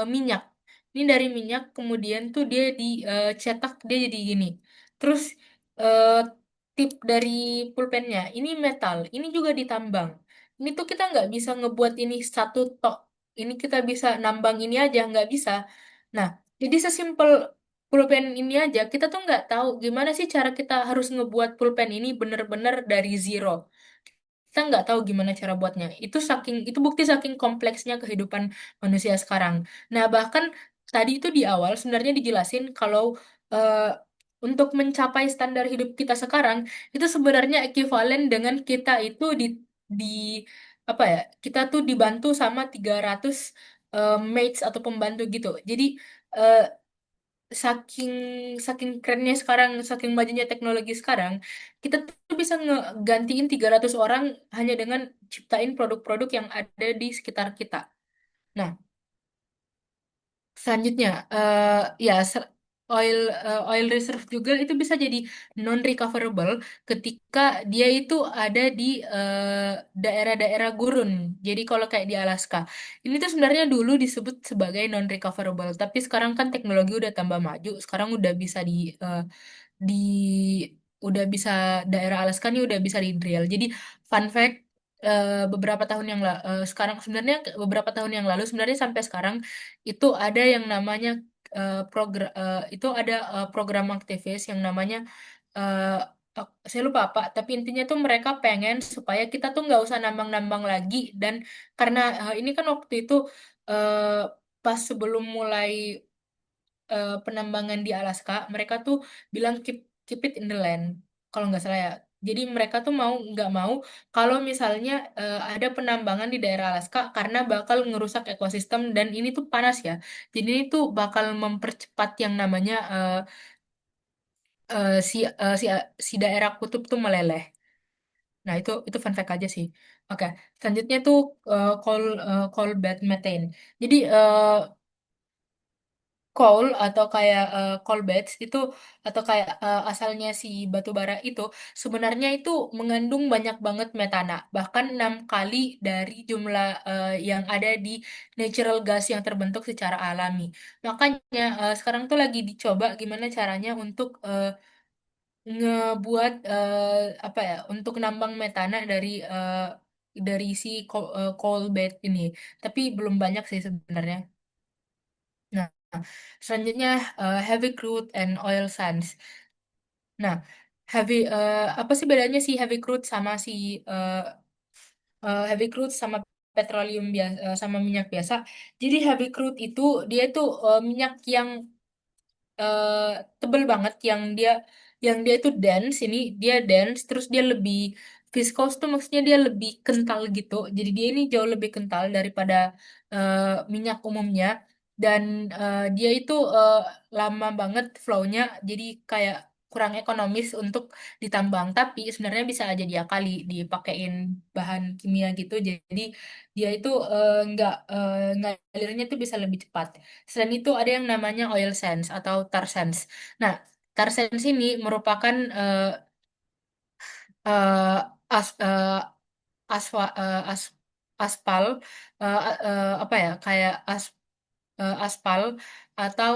minyak. Ini dari minyak, kemudian tuh dia dicetak dia jadi gini. Terus eh, tip dari pulpennya ini metal. Ini juga ditambang. Ini tuh kita nggak bisa ngebuat ini satu tok. Ini kita bisa nambang ini aja nggak bisa. Nah, jadi sesimpel pulpen ini aja kita tuh nggak tahu gimana sih cara kita harus ngebuat pulpen ini bener-bener dari zero. Kita nggak tahu gimana cara buatnya. Itu bukti saking kompleksnya kehidupan manusia sekarang. Nah, bahkan tadi itu di awal sebenarnya dijelasin kalau eh, untuk mencapai standar hidup kita sekarang itu sebenarnya ekuivalen dengan kita itu di apa ya? Kita tuh dibantu sama 300 maids atau pembantu gitu. Jadi eh, saking saking kerennya sekarang, saking majunya teknologi sekarang, kita tuh bisa ngegantiin 300 orang hanya dengan ciptain produk-produk yang ada di sekitar kita. Nah, selanjutnya, ya oil reserve juga itu bisa jadi non recoverable ketika dia itu ada di daerah-daerah gurun. Jadi kalau kayak di Alaska, ini tuh sebenarnya dulu disebut sebagai non recoverable, tapi sekarang kan teknologi udah tambah maju, sekarang udah bisa di udah bisa daerah Alaska nih udah bisa di drill. Jadi fun fact, beberapa tahun yang sekarang sebenarnya beberapa tahun yang lalu sebenarnya sampai sekarang itu ada yang namanya itu ada program aktivis yang namanya eh, saya lupa apa, tapi intinya tuh mereka pengen supaya kita tuh nggak usah nambang-nambang lagi, dan karena ini kan waktu itu eh, pas sebelum mulai penambangan di Alaska, mereka tuh bilang keep it in the land, kalau nggak salah ya. Jadi mereka tuh nggak mau kalau misalnya ada penambangan di daerah Alaska karena bakal ngerusak ekosistem dan ini tuh panas ya. Jadi ini tuh bakal mempercepat yang namanya eh, si, eh, si si daerah kutub tuh meleleh. Nah, itu fun fact aja sih. Oke, selanjutnya tuh coal bed methane. Jadi coal atau kayak coal beds itu atau kayak asalnya si batu bara itu sebenarnya itu mengandung banyak banget metana, bahkan 6 kali dari jumlah yang ada di natural gas yang terbentuk secara alami. Makanya sekarang tuh lagi dicoba gimana caranya untuk ngebuat apa ya untuk nambang metana dari si coal bed ini, tapi belum banyak sih sebenarnya. Nah, selanjutnya heavy crude and oil sands. Nah, apa sih bedanya si heavy crude sama eh, heavy crude sama petroleum biasa sama minyak biasa? Jadi heavy crude itu dia itu minyak yang eh, tebel banget, yang dia itu dense, ini dia dense terus dia lebih viscose tuh maksudnya dia lebih kental gitu, jadi dia ini jauh lebih kental daripada eh, minyak umumnya, dan dia itu lama banget flownya, jadi kayak kurang ekonomis untuk ditambang, tapi sebenarnya bisa aja diakali dipakein bahan kimia gitu, jadi dia itu ngalirnya tuh bisa lebih cepat. Selain itu ada yang namanya oil sands atau tar sands. Nah, tar sands ini merupakan eh, as, eh, asfa, aspal, apa ya, kayak aspal atau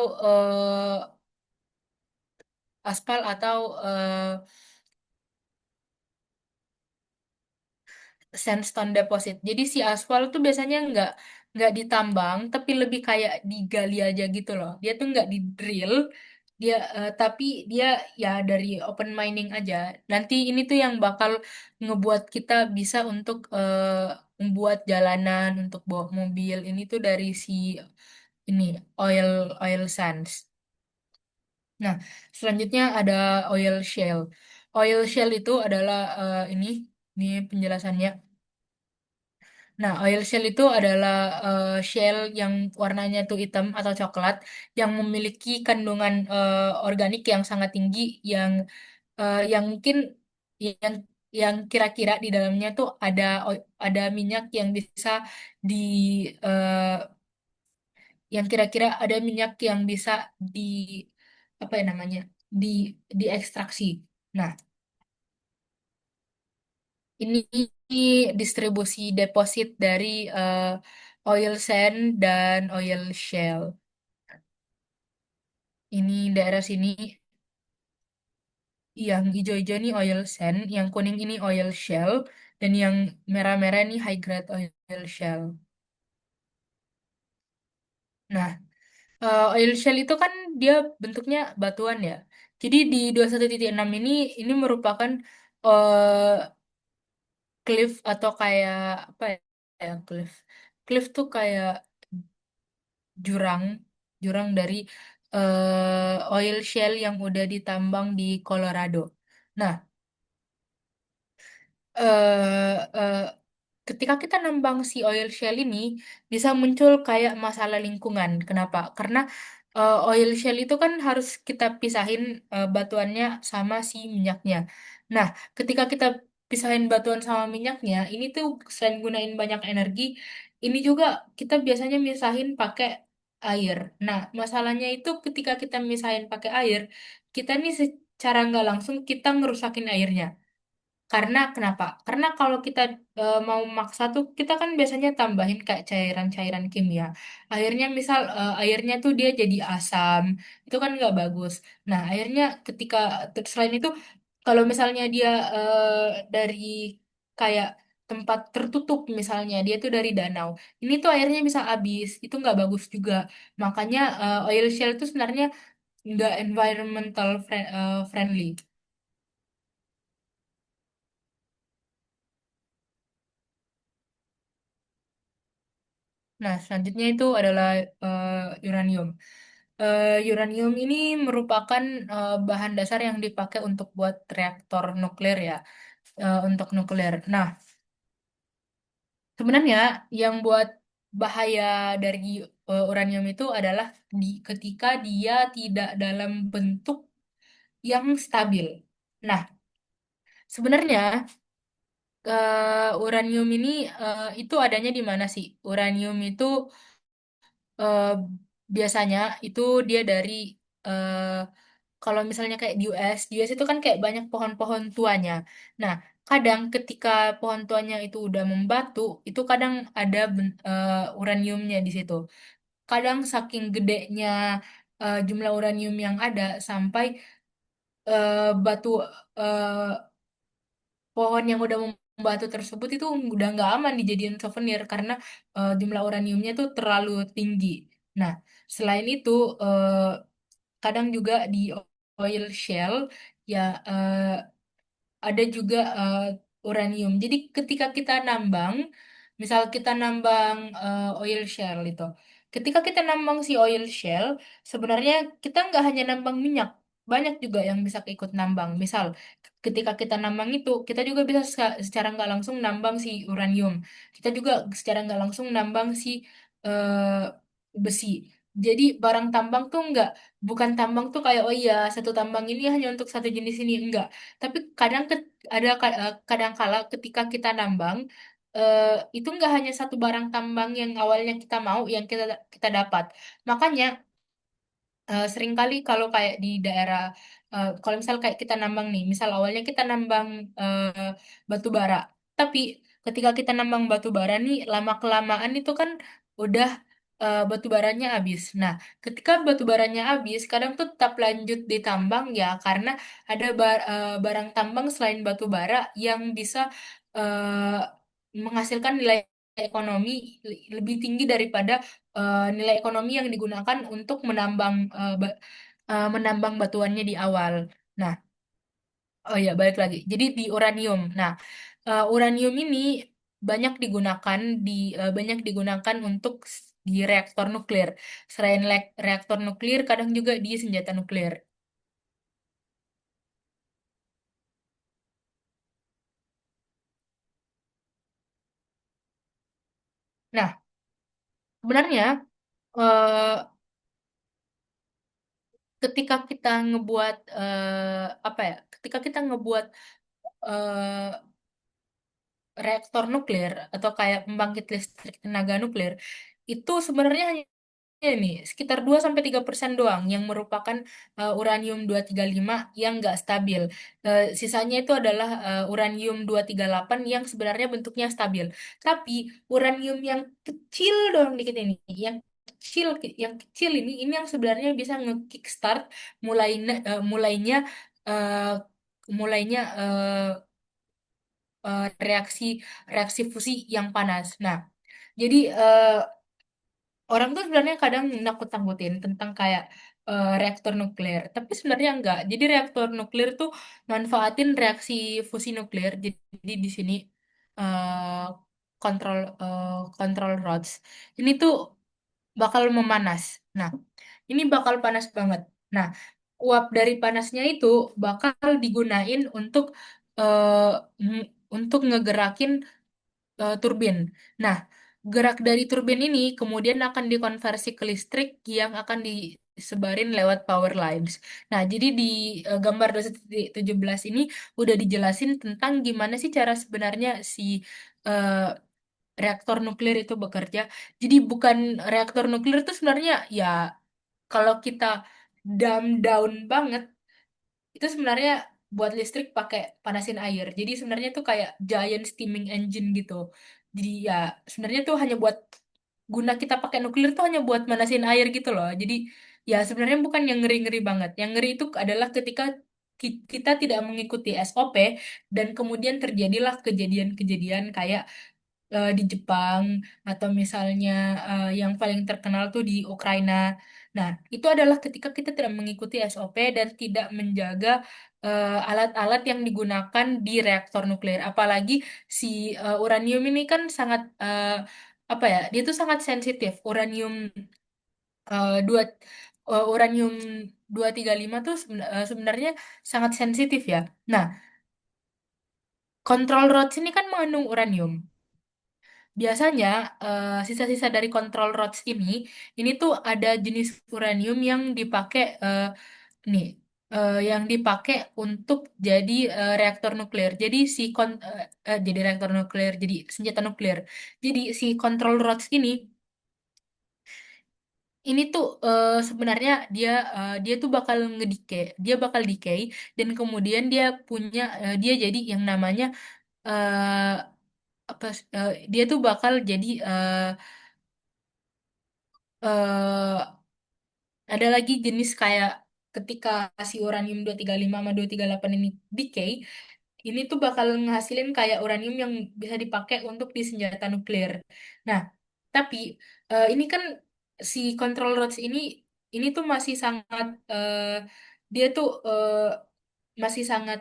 aspal atau sandstone deposit. Jadi si aspal tuh biasanya nggak ditambang, tapi lebih kayak digali aja gitu loh. Dia tuh nggak di drill, tapi dia ya dari open mining aja. Nanti ini tuh yang bakal ngebuat kita bisa untuk membuat jalanan, untuk bawa mobil. Ini tuh dari si ini oil oil sands. Nah, selanjutnya ada oil shale. Oil shale itu adalah ini penjelasannya. Nah, oil shale itu adalah shale yang warnanya tuh hitam atau coklat, yang memiliki kandungan organik yang sangat tinggi, yang mungkin yang yang kira-kira di dalamnya tuh ada minyak yang bisa di eh, yang kira-kira ada minyak yang bisa di apa ya namanya di diekstraksi. Nah, ini distribusi deposit dari oil sand dan oil shale. Ini daerah sini yang hijau-hijau ini oil sand, yang kuning ini oil shale, dan yang merah-merah ini high grade oil shale. Nah, oil shale itu kan dia bentuknya batuan ya. Jadi di 21.6 ini merupakan eh, cliff atau kayak apa ya cliff. Cliff tuh kayak jurang, jurang dari oil shale yang udah ditambang di Colorado. Nah, eh eh, ketika kita nambang si oil shale ini bisa muncul kayak masalah lingkungan. Kenapa? Karena oil shale itu kan harus kita pisahin batuannya sama si minyaknya. Nah, ketika kita pisahin batuan sama minyaknya, ini tuh selain gunain banyak energi, ini juga kita biasanya misahin pakai air. Nah, masalahnya itu ketika kita misahin pakai air, kita nih secara nggak langsung kita ngerusakin airnya. Karena kenapa? Karena kalau kita mau maksa tuh kita kan biasanya tambahin kayak cairan-cairan kimia. Akhirnya misal airnya tuh dia jadi asam, itu kan nggak bagus. Nah akhirnya ketika selain itu kalau misalnya dia dari kayak tempat tertutup misalnya dia tuh dari danau, ini tuh airnya bisa habis, itu nggak bagus juga. Makanya oil shale itu sebenarnya nggak environmental friendly. Nah, selanjutnya itu adalah uranium. Uranium ini merupakan bahan dasar yang dipakai untuk buat reaktor nuklir ya, untuk nuklir. Nah, sebenarnya yang buat bahaya dari uranium itu adalah ketika dia tidak dalam bentuk yang stabil. Nah, sebenarnya uranium ini itu adanya di mana sih? Uranium itu eh, biasanya itu dia dari eh, kalau misalnya kayak di US itu kan kayak banyak pohon-pohon tuanya. Nah, kadang ketika pohon tuanya itu udah membatu, itu kadang ada uraniumnya di situ. Kadang saking gedenya jumlah uranium yang ada sampai batu pohon yang udah membatu tersebut itu udah nggak aman dijadiin souvenir karena jumlah uraniumnya tuh terlalu tinggi. Nah, selain itu kadang juga di oil shale ya ada juga uranium. Jadi ketika kita nambang, misal kita nambang oil shale itu, ketika kita nambang si oil shale, sebenarnya kita nggak hanya nambang minyak, banyak juga yang bisa ikut nambang. Misal ketika kita nambang itu, kita juga bisa secara nggak langsung nambang si uranium. Kita juga secara nggak langsung nambang si besi. Jadi barang tambang tuh nggak, bukan tambang tuh kayak oh iya satu tambang ini hanya untuk satu jenis ini enggak, tapi kadang kadang kala ketika kita nambang eh, itu nggak hanya satu barang tambang yang awalnya kita mau yang kita dapat. Makanya seringkali kalau kayak di daerah kalau misal kayak kita nambang nih, misal awalnya kita nambang batu bara, tapi ketika kita nambang batu bara nih lama kelamaan itu kan udah batu baranya habis. Nah, ketika batu baranya habis, kadang tuh tetap lanjut ditambang ya karena ada barang tambang selain batu bara yang bisa menghasilkan nilai ekonomi lebih tinggi daripada nilai ekonomi yang digunakan untuk menambang batuannya di awal. Nah, oh ya balik lagi. Jadi di uranium. Nah, uranium ini banyak digunakan untuk di reaktor nuklir. Selain reaktor nuklir, kadang juga di senjata nuklir. Nah, sebenarnya eh, ketika kita ngebuat apa ya? Ketika kita ngebuat eh, reaktor nuklir atau kayak pembangkit listrik tenaga nuklir itu sebenarnya hanya ini sekitar 2-3% doang yang merupakan uranium 235 yang nggak stabil. Sisanya itu adalah uranium 238 yang sebenarnya bentuknya stabil. Tapi uranium yang kecil doang dikit ini, yang kecil ini yang sebenarnya bisa nge-kickstart mulainya eh, mulainya reaksi reaksi fusi yang panas. Nah, jadi orang tuh sebenarnya kadang nakut-nakutin tentang kayak reaktor nuklir, tapi sebenarnya enggak. Jadi reaktor nuklir tuh manfaatin reaksi fusi nuklir. Jadi di sini eh, kontrol kontrol rods ini tuh bakal memanas. Nah, ini bakal panas banget. Nah, uap dari panasnya itu bakal digunain eh, untuk ngegerakin turbin. Nah, gerak dari turbin ini kemudian akan dikonversi ke listrik yang akan disebarin lewat power lines. Nah, jadi di gambar 2.17 ini udah dijelasin tentang gimana sih cara sebenarnya si eh, reaktor nuklir itu bekerja. Jadi bukan reaktor nuklir itu sebenarnya ya kalau kita dumb down banget itu sebenarnya buat listrik pakai panasin air. Jadi sebenarnya itu kayak giant steaming engine gitu. Jadi ya sebenarnya tuh hanya buat guna kita pakai nuklir tuh hanya buat manasin air gitu loh. Jadi ya sebenarnya bukan yang ngeri-ngeri banget. Yang ngeri itu adalah ketika kita tidak mengikuti SOP dan kemudian terjadilah kejadian-kejadian kayak di Jepang atau misalnya yang paling terkenal tuh di Ukraina. Nah, itu adalah ketika kita tidak mengikuti SOP dan tidak menjaga alat-alat yang digunakan di reaktor nuklir. Apalagi si uranium ini kan sangat apa ya? Dia tuh sangat sensitif. Dua uranium 235 tuh sebenarnya sangat sensitif ya. Nah, kontrol rods ini kan mengandung uranium. Biasanya sisa-sisa dari control rods ini tuh ada jenis uranium yang dipakai nih, yang dipakai untuk jadi reaktor nuklir. Jadi jadi reaktor nuklir, jadi senjata nuklir. Jadi si control rods ini tuh sebenarnya dia tuh bakal dia bakal decay dan kemudian dia jadi yang namanya eh, dia tuh bakal jadi eh, ada lagi jenis kayak ketika si uranium 235 sama 238 ini decay, ini tuh bakal ngehasilin kayak uranium yang bisa dipakai untuk di senjata nuklir. Nah, tapi ini kan si control rods ini tuh masih sangat dia tuh masih sangat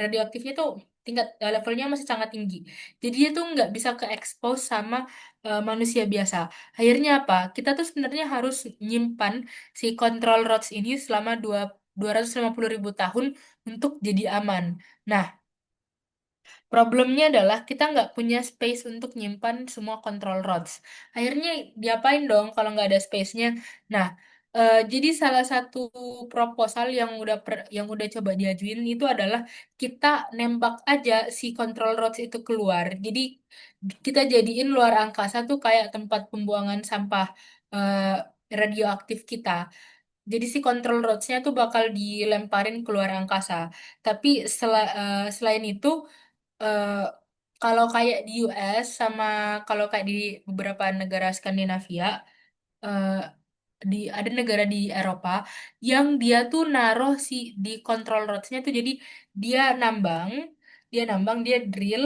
radioaktifnya tuh tingkat levelnya masih sangat tinggi. Jadi dia tuh nggak bisa ke expose sama manusia biasa. Akhirnya apa? Kita tuh sebenarnya harus nyimpan si control rods ini selama 250.000 tahun untuk jadi aman. Nah, problemnya adalah kita nggak punya space untuk nyimpan semua control rods. Akhirnya diapain dong kalau nggak ada space-nya? Nah, jadi salah satu proposal yang udah coba diajuin itu adalah kita nembak aja si control rods itu keluar. Jadi kita jadiin luar angkasa tuh kayak tempat pembuangan sampah radioaktif kita. Jadi si control rods-nya tuh bakal dilemparin keluar angkasa. Tapi selain itu eh, kalau kayak di US sama kalau kayak di beberapa negara Skandinavia, eh, ada negara di Eropa yang dia tuh naruh di control rods-nya tuh jadi dia nambang, dia drill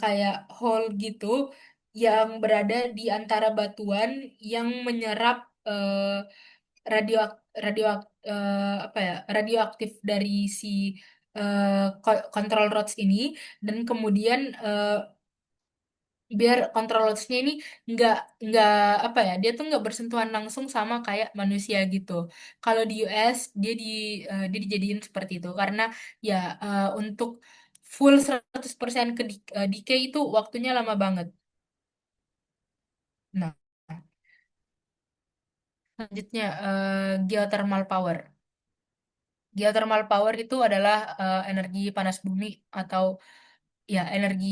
kayak hole gitu yang berada di antara batuan yang menyerap radio radio apa ya radioaktif dari si control rods ini dan kemudian biar control rods-nya ini nggak nggak apa ya dia tuh nggak bersentuhan langsung sama kayak manusia gitu. Kalau di US dia dijadiin seperti itu karena ya untuk full 100% decay itu waktunya lama banget. Nah, selanjutnya geothermal power. Geothermal power itu adalah energi panas bumi atau ya energi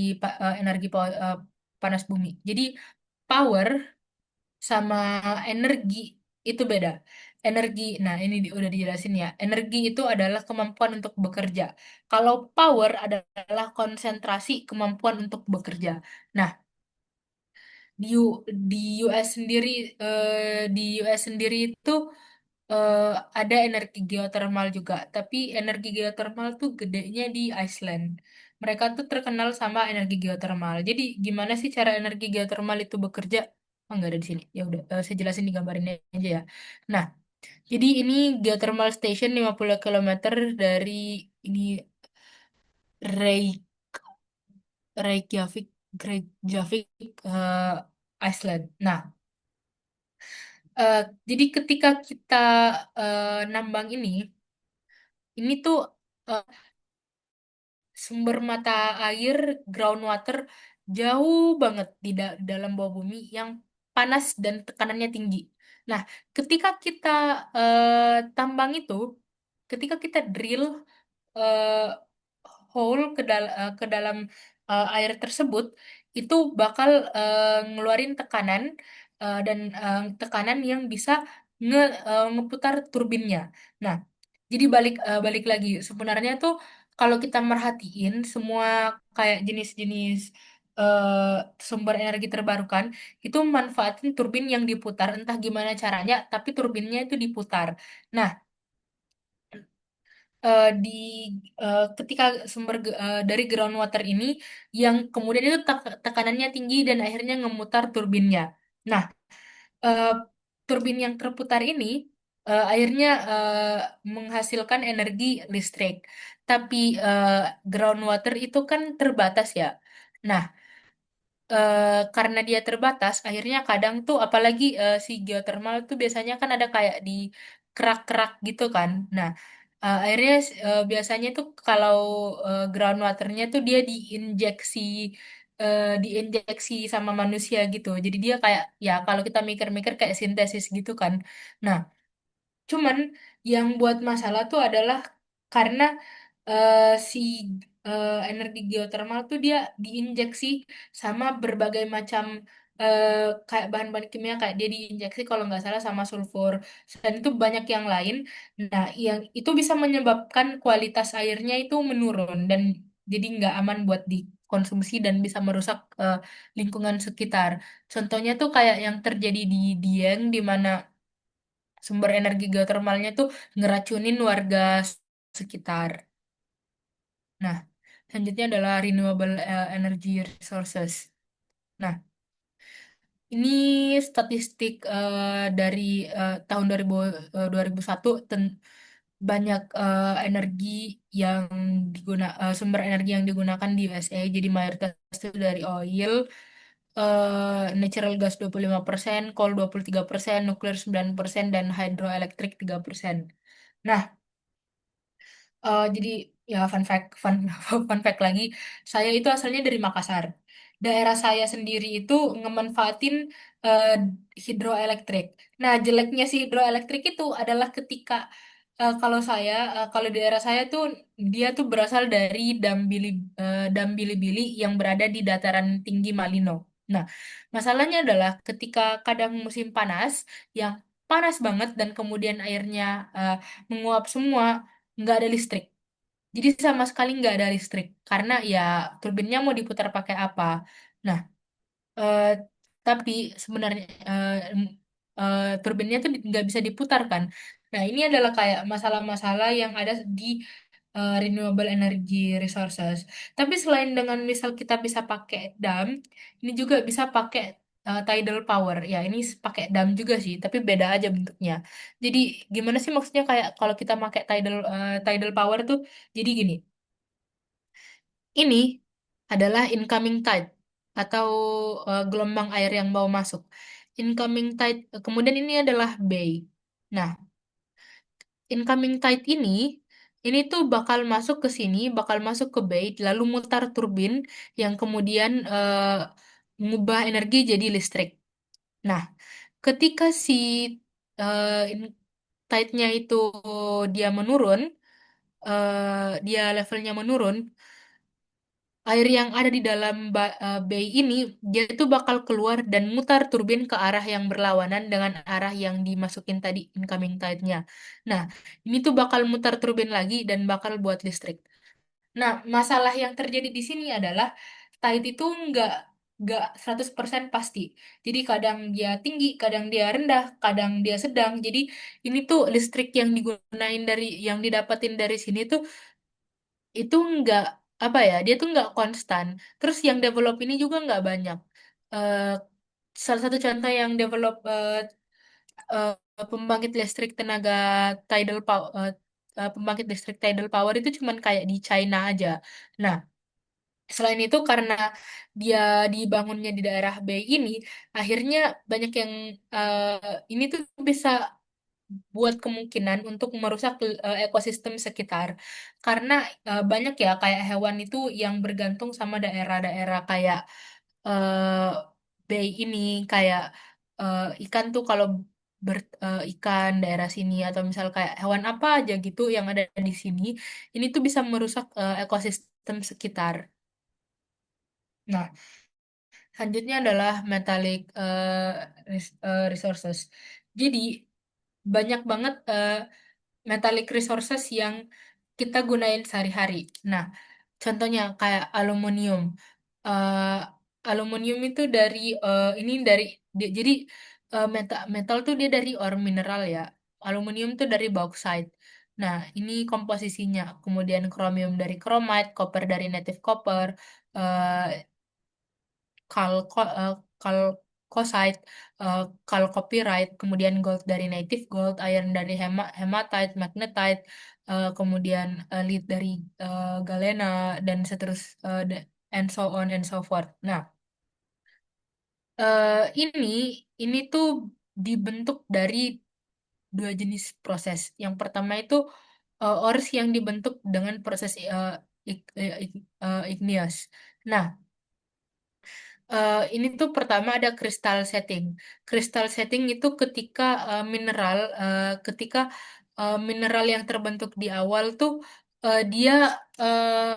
panas bumi. Jadi power sama energi itu beda. Energi, nah ini udah dijelasin ya. Energi itu adalah kemampuan untuk bekerja. Kalau power adalah konsentrasi kemampuan untuk bekerja. Nah, di U- di US sendiri di US sendiri itu eh, ada energi geotermal juga, tapi energi geotermal tuh gedenya di Iceland. Mereka tuh terkenal sama energi geotermal. Jadi gimana sih cara energi geotermal itu bekerja? Oh, nggak ada di sini. Ya udah, saya jelasin di gambar ini aja ya. Nah, jadi ini geothermal station 50 kilometer dari ini Rey- Reykjavik, Reykjavik, Iceland. Nah, eh, jadi ketika kita nambang ini tuh eh, sumber mata air groundwater jauh banget dalam bawah bumi yang panas dan tekanannya tinggi. Nah, ketika kita tambang itu, ketika kita drill eh, hole ke dalam air tersebut, itu bakal ngeluarin tekanan dan tekanan yang bisa ngeputar turbinnya. Nah, jadi balik lagi sebenarnya tuh kalau kita merhatiin semua kayak jenis-jenis eh, sumber energi terbarukan itu manfaatin turbin yang diputar entah gimana caranya tapi turbinnya itu diputar. Nah, di ketika dari groundwater ini yang kemudian itu tekanannya tinggi dan akhirnya ngemutar turbinnya. Nah, eh, turbin yang terputar ini akhirnya menghasilkan energi listrik. Tapi eh, groundwater itu kan terbatas ya. Nah, karena dia terbatas, akhirnya kadang tuh apalagi si geothermal tuh biasanya kan ada kayak di kerak-kerak gitu kan. Nah, akhirnya biasanya tuh kalau groundwaternya tuh dia diinjeksi sama manusia gitu. Jadi dia kayak ya kalau kita mikir-mikir kayak sintesis gitu kan. Nah, cuman yang buat masalah tuh adalah karena eh, si energi geothermal tuh dia diinjeksi sama berbagai macam eh, kayak bahan-bahan kimia kayak dia diinjeksi kalau nggak salah sama sulfur dan itu banyak yang lain. Nah, yang itu bisa menyebabkan kualitas airnya itu menurun dan jadi nggak aman buat dikonsumsi dan bisa merusak lingkungan sekitar. Contohnya tuh kayak yang terjadi di Dieng di mana sumber energi geotermalnya tuh ngeracunin warga sekitar. Nah, selanjutnya adalah renewable energy resources. Nah, ini statistik dari tahun 2001 banyak energi yang sumber energi yang digunakan di USA jadi mayoritas itu dari oil, natural gas 25%, coal 23%, nuklir 9%, dan hydroelectric 3%. Nah, jadi ya fun fact lagi, saya itu asalnya dari Makassar. Daerah saya sendiri itu ngemanfaatin eh, hidroelektrik. Nah, jeleknya si hidroelektrik itu adalah ketika kalau di daerah saya tuh dia tuh berasal dari dam Bili-Bili yang berada di dataran tinggi Malino. Nah, masalahnya adalah ketika kadang musim panas yang panas banget dan kemudian airnya eh, menguap semua nggak ada listrik. Jadi sama sekali nggak ada listrik karena ya turbinnya mau diputar pakai apa. Nah, eh, tapi sebenarnya turbinnya tuh nggak bisa diputar kan. Nah, ini adalah kayak masalah-masalah yang ada di renewable energy resources. Tapi selain dengan misal kita bisa pakai dam, ini juga bisa pakai tidal power. Ya, ini pakai dam juga sih, tapi beda aja bentuknya. Jadi gimana sih maksudnya kayak kalau kita pakai tidal power tuh, jadi gini. Ini adalah incoming tide atau gelombang air yang mau masuk. Incoming tide, kemudian ini adalah bay. Nah, incoming tide ini tuh bakal masuk ke sini, bakal masuk ke bay, lalu mutar turbin yang kemudian mengubah energi jadi listrik. Nah, ketika si tide-nya itu dia menurun, dia levelnya menurun, air yang ada di dalam bay ini dia itu bakal keluar dan mutar turbin ke arah yang berlawanan dengan arah yang dimasukin tadi incoming tide-nya. Nah, ini tuh bakal mutar turbin lagi dan bakal buat listrik. Nah, masalah yang terjadi di sini adalah tide itu nggak 100% pasti. Jadi kadang dia tinggi, kadang dia rendah, kadang dia sedang. Jadi ini tuh listrik yang digunain dari yang didapatin dari sini tuh itu nggak apa ya, dia tuh nggak konstan. Terus yang develop ini juga nggak banyak. Eh, Salah satu contoh yang develop eh, pembangkit listrik tenaga pembangkit listrik tidal power itu cuman kayak di China aja. Nah, selain itu karena dia dibangunnya di daerah Bay ini, akhirnya banyak yang ini tuh bisa buat kemungkinan untuk merusak ekosistem sekitar. Karena banyak ya kayak hewan itu yang bergantung sama daerah-daerah kayak eh, bay ini, kayak ikan tuh kalau ikan daerah sini atau misal kayak hewan apa aja gitu yang ada di sini, ini tuh bisa merusak ekosistem sekitar. Nah, selanjutnya adalah metallic resources. Jadi banyak banget metallic resources yang kita gunain sehari-hari. Nah, contohnya kayak aluminium. Eh, Aluminium itu dari ini dari jadi metal tuh dia dari ore mineral ya. Aluminium tuh dari bauxite. Nah, ini komposisinya. Kemudian kromium dari chromite, copper dari native copper, eh, chalcocite, eh, chalcopyrite, kemudian gold dari native gold, iron dari hematite, magnetite, kemudian lead dari galena dan and so on and so forth. Nah, eh, ini ini tuh dibentuk dari dua jenis proses. Yang pertama itu ores yang dibentuk dengan proses igneous. Nah, ini tuh pertama ada crystal setting. Crystal setting itu ketika mineral yang terbentuk di awal tuh dia uh,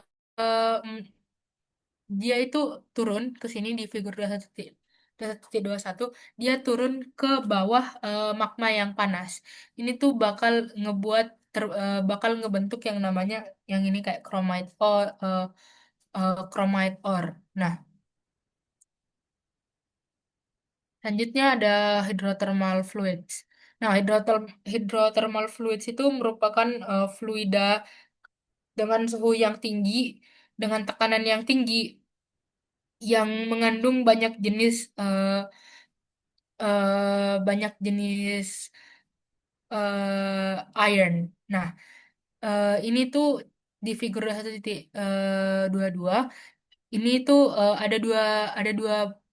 dia itu turun ke sini di figur 21, dia turun ke bawah magma yang panas. Ini tuh bakal ngebentuk yang namanya yang ini kayak chromite ore. Nah, selanjutnya ada hydrothermal fluids. Nah, hydrothermal fluids itu merupakan fluida dengan suhu yang tinggi, dengan tekanan yang tinggi, yang mengandung banyak jenis iron. Nah, ini tuh di figur 1.22 ini tuh ada dua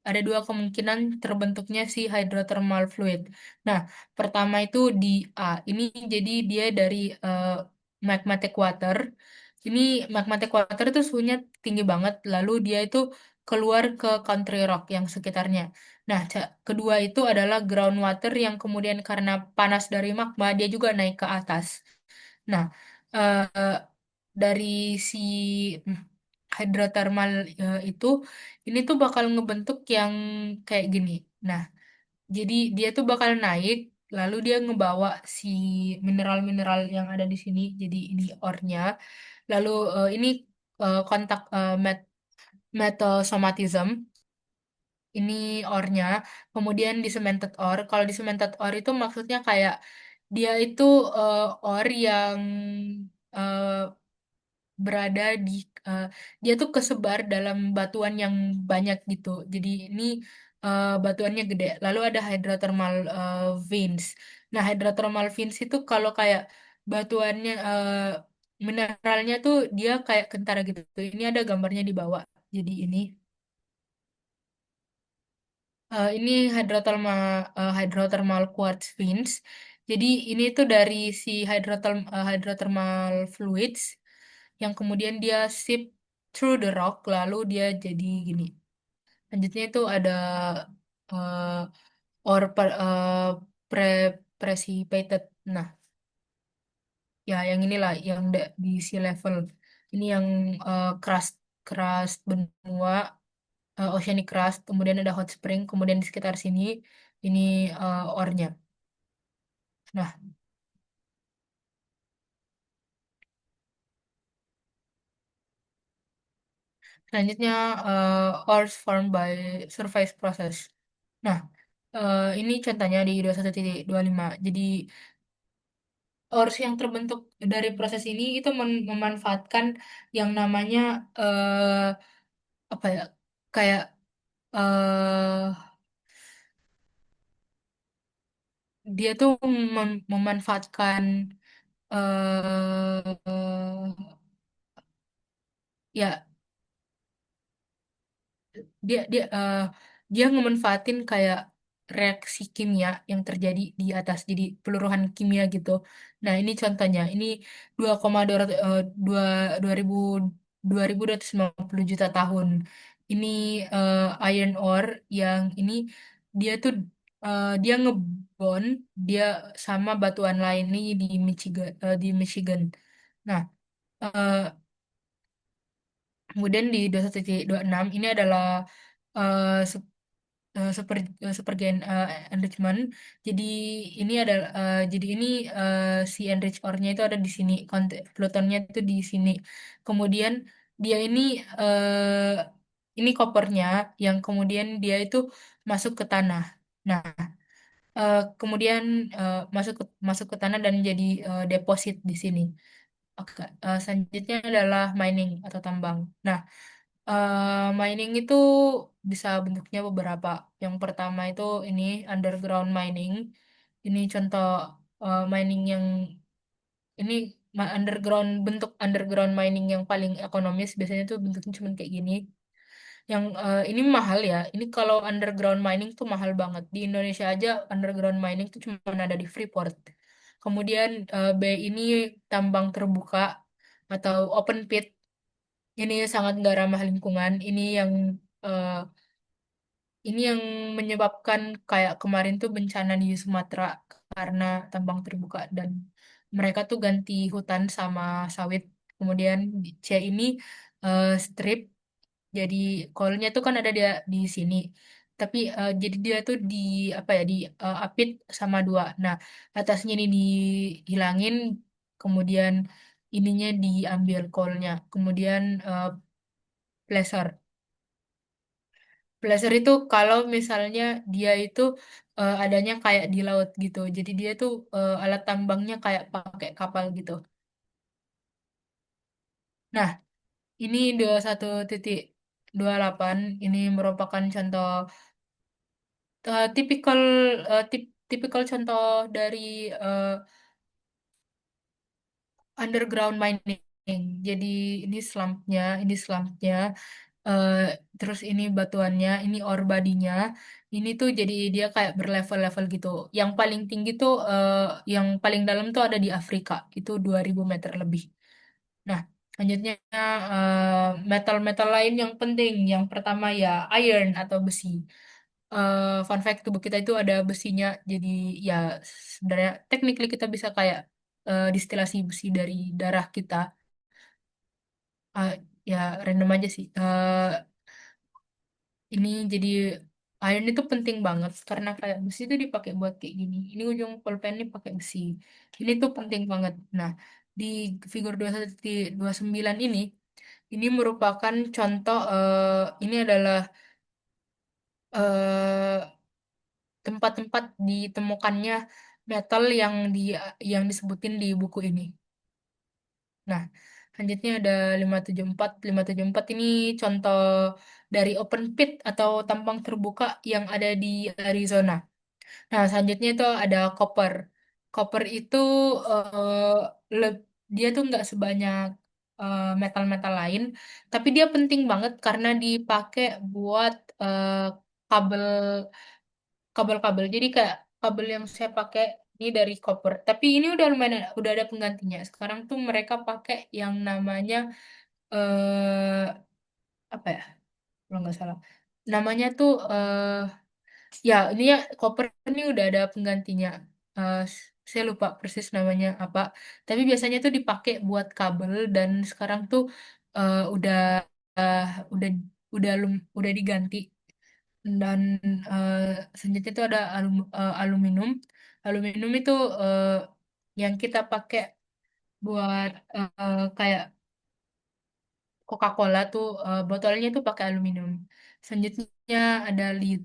ada dua kemungkinan terbentuknya si hydrothermal fluid. Nah, pertama itu di A. Ini jadi dia dari magmatic water. Ini magmatic water itu suhunya tinggi banget, lalu dia itu keluar ke country rock yang sekitarnya. Nah, kedua itu adalah groundwater yang kemudian karena panas dari magma dia juga naik ke atas. Nah, eh, dari si hidrotermal itu ini tuh bakal ngebentuk yang kayak gini. Nah, jadi dia tuh bakal naik lalu dia ngebawa si mineral-mineral yang ada di sini jadi ini ore-nya. Lalu ini kontak metal somatism ini ore-nya. Kemudian di cemented ore. Kalau di cemented ore itu maksudnya kayak dia itu ore yang eh, berada di eh, dia tuh kesebar dalam batuan yang banyak gitu. Jadi ini batuannya gede. Lalu ada hydrothermal veins. Nah, hydrothermal veins itu kalau kayak batuannya mineralnya tuh dia kayak kentara gitu. Ini ada gambarnya di bawah. Jadi ini hydrothermal quartz veins. Jadi ini tuh dari si hydrothermal fluids yang kemudian dia sip through the rock lalu dia jadi gini. Lanjutnya itu ada uh, or pre precipitated. Nah, ya yang inilah yang di sea level. Ini yang crust crust benua, oceanic crust, kemudian ada hot spring, kemudian di sekitar sini ini ornya. Nah, selanjutnya ores formed by surface process. Nah, ini contohnya di 21.25. Jadi ores yang terbentuk dari proses ini itu memanfaatkan yang namanya apa ya, kayak eh dia tuh memanfaatkan ya dia dia dia ngemanfaatin kayak reaksi kimia yang terjadi di atas, jadi peluruhan kimia gitu. Nah, ini contohnya. Ini 2,250 juta tahun. Ini iron ore yang ini dia tuh dia ngebond dia sama batuan lain nih di Michigan, di Michigan. Nah, eh, kemudian di 21.26 ini adalah eh, super supergain enrichment. Jadi ini adalah jadi ini si enrich ore-nya itu ada di sini, plutonnya itu di sini. Kemudian dia ini kopernya yang kemudian dia itu masuk ke tanah. Nah, kemudian masuk ke tanah dan jadi deposit di sini. Oke, selanjutnya adalah mining atau tambang. Nah, mining itu bisa bentuknya beberapa. Yang pertama itu ini underground mining. Ini contoh mining yang ini bentuk underground mining yang paling ekonomis biasanya tuh bentuknya cuma kayak gini. Yang ini mahal ya. Ini kalau underground mining tuh mahal banget. Di Indonesia aja underground mining tuh cuma ada di Freeport. Kemudian B ini tambang terbuka atau open pit. Ini sangat nggak ramah lingkungan. Eh, ini yang menyebabkan kayak kemarin tuh bencana di Sumatera karena tambang terbuka dan mereka tuh ganti hutan sama sawit. Kemudian di C ini strip. Jadi kolnya tuh kan ada di sini. Tapi jadi dia tuh di apa ya, di apit sama dua. Nah, atasnya ini dihilangin, kemudian ininya diambil kolnya. Kemudian placer. Placer itu kalau misalnya dia itu adanya kayak di laut gitu. Jadi dia tuh alat tambangnya kayak pakai kapal gitu. Nah, ini 21.28 ini merupakan contoh tipikal tipikal contoh dari eh, underground mining. Jadi ini slumpnya, eh, terus ini batuannya, ini ore bodinya. Ini tuh jadi dia kayak berlevel-level gitu. Yang paling tinggi tuh, yang paling dalam tuh ada di Afrika, itu 2000 meter lebih. Nah, selanjutnya metal-metal lain yang penting. Yang pertama ya iron atau besi. Fun fact, tubuh kita itu ada besinya. Jadi ya sebenarnya technically kita bisa kayak distilasi besi dari darah kita. Eh, ya random aja sih. Ini jadi iron itu penting banget karena kayak besi itu dipakai buat kayak gini. Ini ujung pulpen ini pakai besi. Ini tuh penting banget. Nah, di figur 21.29 ini merupakan contoh, ini adalah eh, tempat-tempat ditemukannya metal yang disebutin di buku ini. Nah, selanjutnya ada 574. 574 ini contoh dari open pit atau tambang terbuka yang ada di Arizona. Nah, selanjutnya itu ada copper. Copper itu dia tuh nggak sebanyak metal-metal lain, tapi dia penting banget karena dipakai buat eh, kabel kabel-kabel. Jadi kayak kabel yang saya pakai ini dari copper. Tapi ini udah lumayan, udah ada penggantinya. Sekarang tuh mereka pakai yang namanya eh apa ya? Kalau nggak salah. Namanya tuh ya ini ya copper ini udah ada penggantinya. Saya lupa persis namanya apa. Tapi biasanya tuh dipakai buat kabel dan sekarang tuh udah eh, udah udah diganti dan eh, senjata itu ada aluminium. Aluminium itu eh, yang kita pakai buat kayak Coca-Cola tuh botolnya tuh pakai aluminium. Selanjutnya ada lead.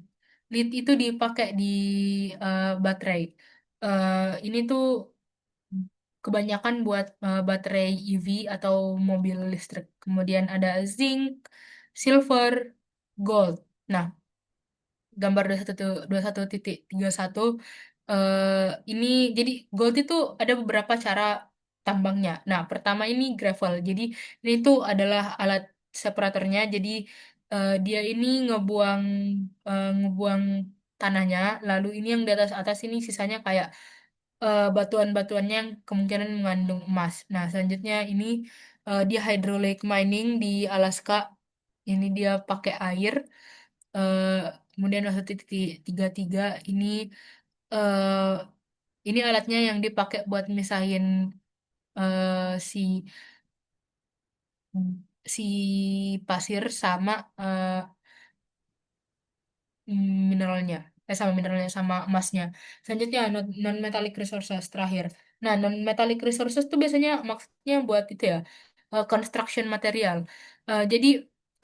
Lead itu dipakai di baterai. Ini tuh kebanyakan buat baterai EV atau mobil listrik. Kemudian ada zinc, silver, gold. Nah, gambar 21.31 ini jadi gold itu ada beberapa cara tambangnya. Nah, pertama ini gravel. Jadi ini tuh adalah alat separatornya. Jadi dia ini ngebuang tanahnya. Lalu ini yang di atas atas ini sisanya kayak batuan-batuannya yang kemungkinan mengandung emas. Nah, selanjutnya ini dia hydraulic mining di Alaska. Ini dia pakai air. eh Kemudian 1.33 ini eh ini alatnya yang dipakai buat misahin si si pasir sama mineralnya. Sama mineralnya sama emasnya. Selanjutnya non metallic resources terakhir. Nah, non metallic resources itu biasanya maksudnya buat itu ya, construction material. Jadi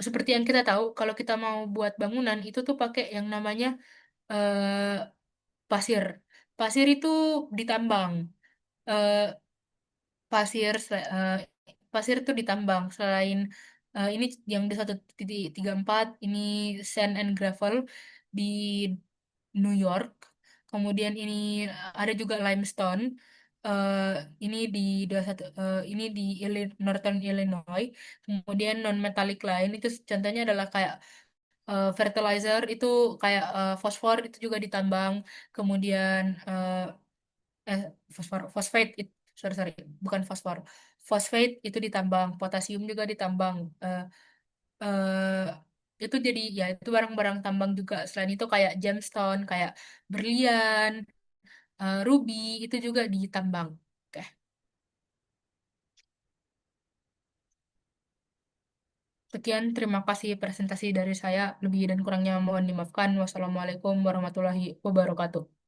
seperti yang kita tahu, kalau kita mau buat bangunan itu tuh pakai yang namanya eh, pasir. Pasir itu ditambang. Eh, pasir itu ditambang. Selain ini yang di 1.34 ini sand and gravel di New York. Kemudian ini ada juga limestone. eh ini di 21 ini di Northern Illinois. Kemudian non metallic lain itu contohnya adalah kayak fertilizer itu kayak fosfor itu juga ditambang. Kemudian eh fosfate sorry sorry bukan fosfor, fosfate itu ditambang, potasium juga ditambang. eh itu jadi ya itu barang-barang tambang juga. Selain itu kayak gemstone, kayak berlian, ruby itu juga ditambang. Oke, sekian, terima kasih presentasi dari saya. Lebih dan kurangnya mohon dimaafkan. Wassalamualaikum warahmatullahi wabarakatuh.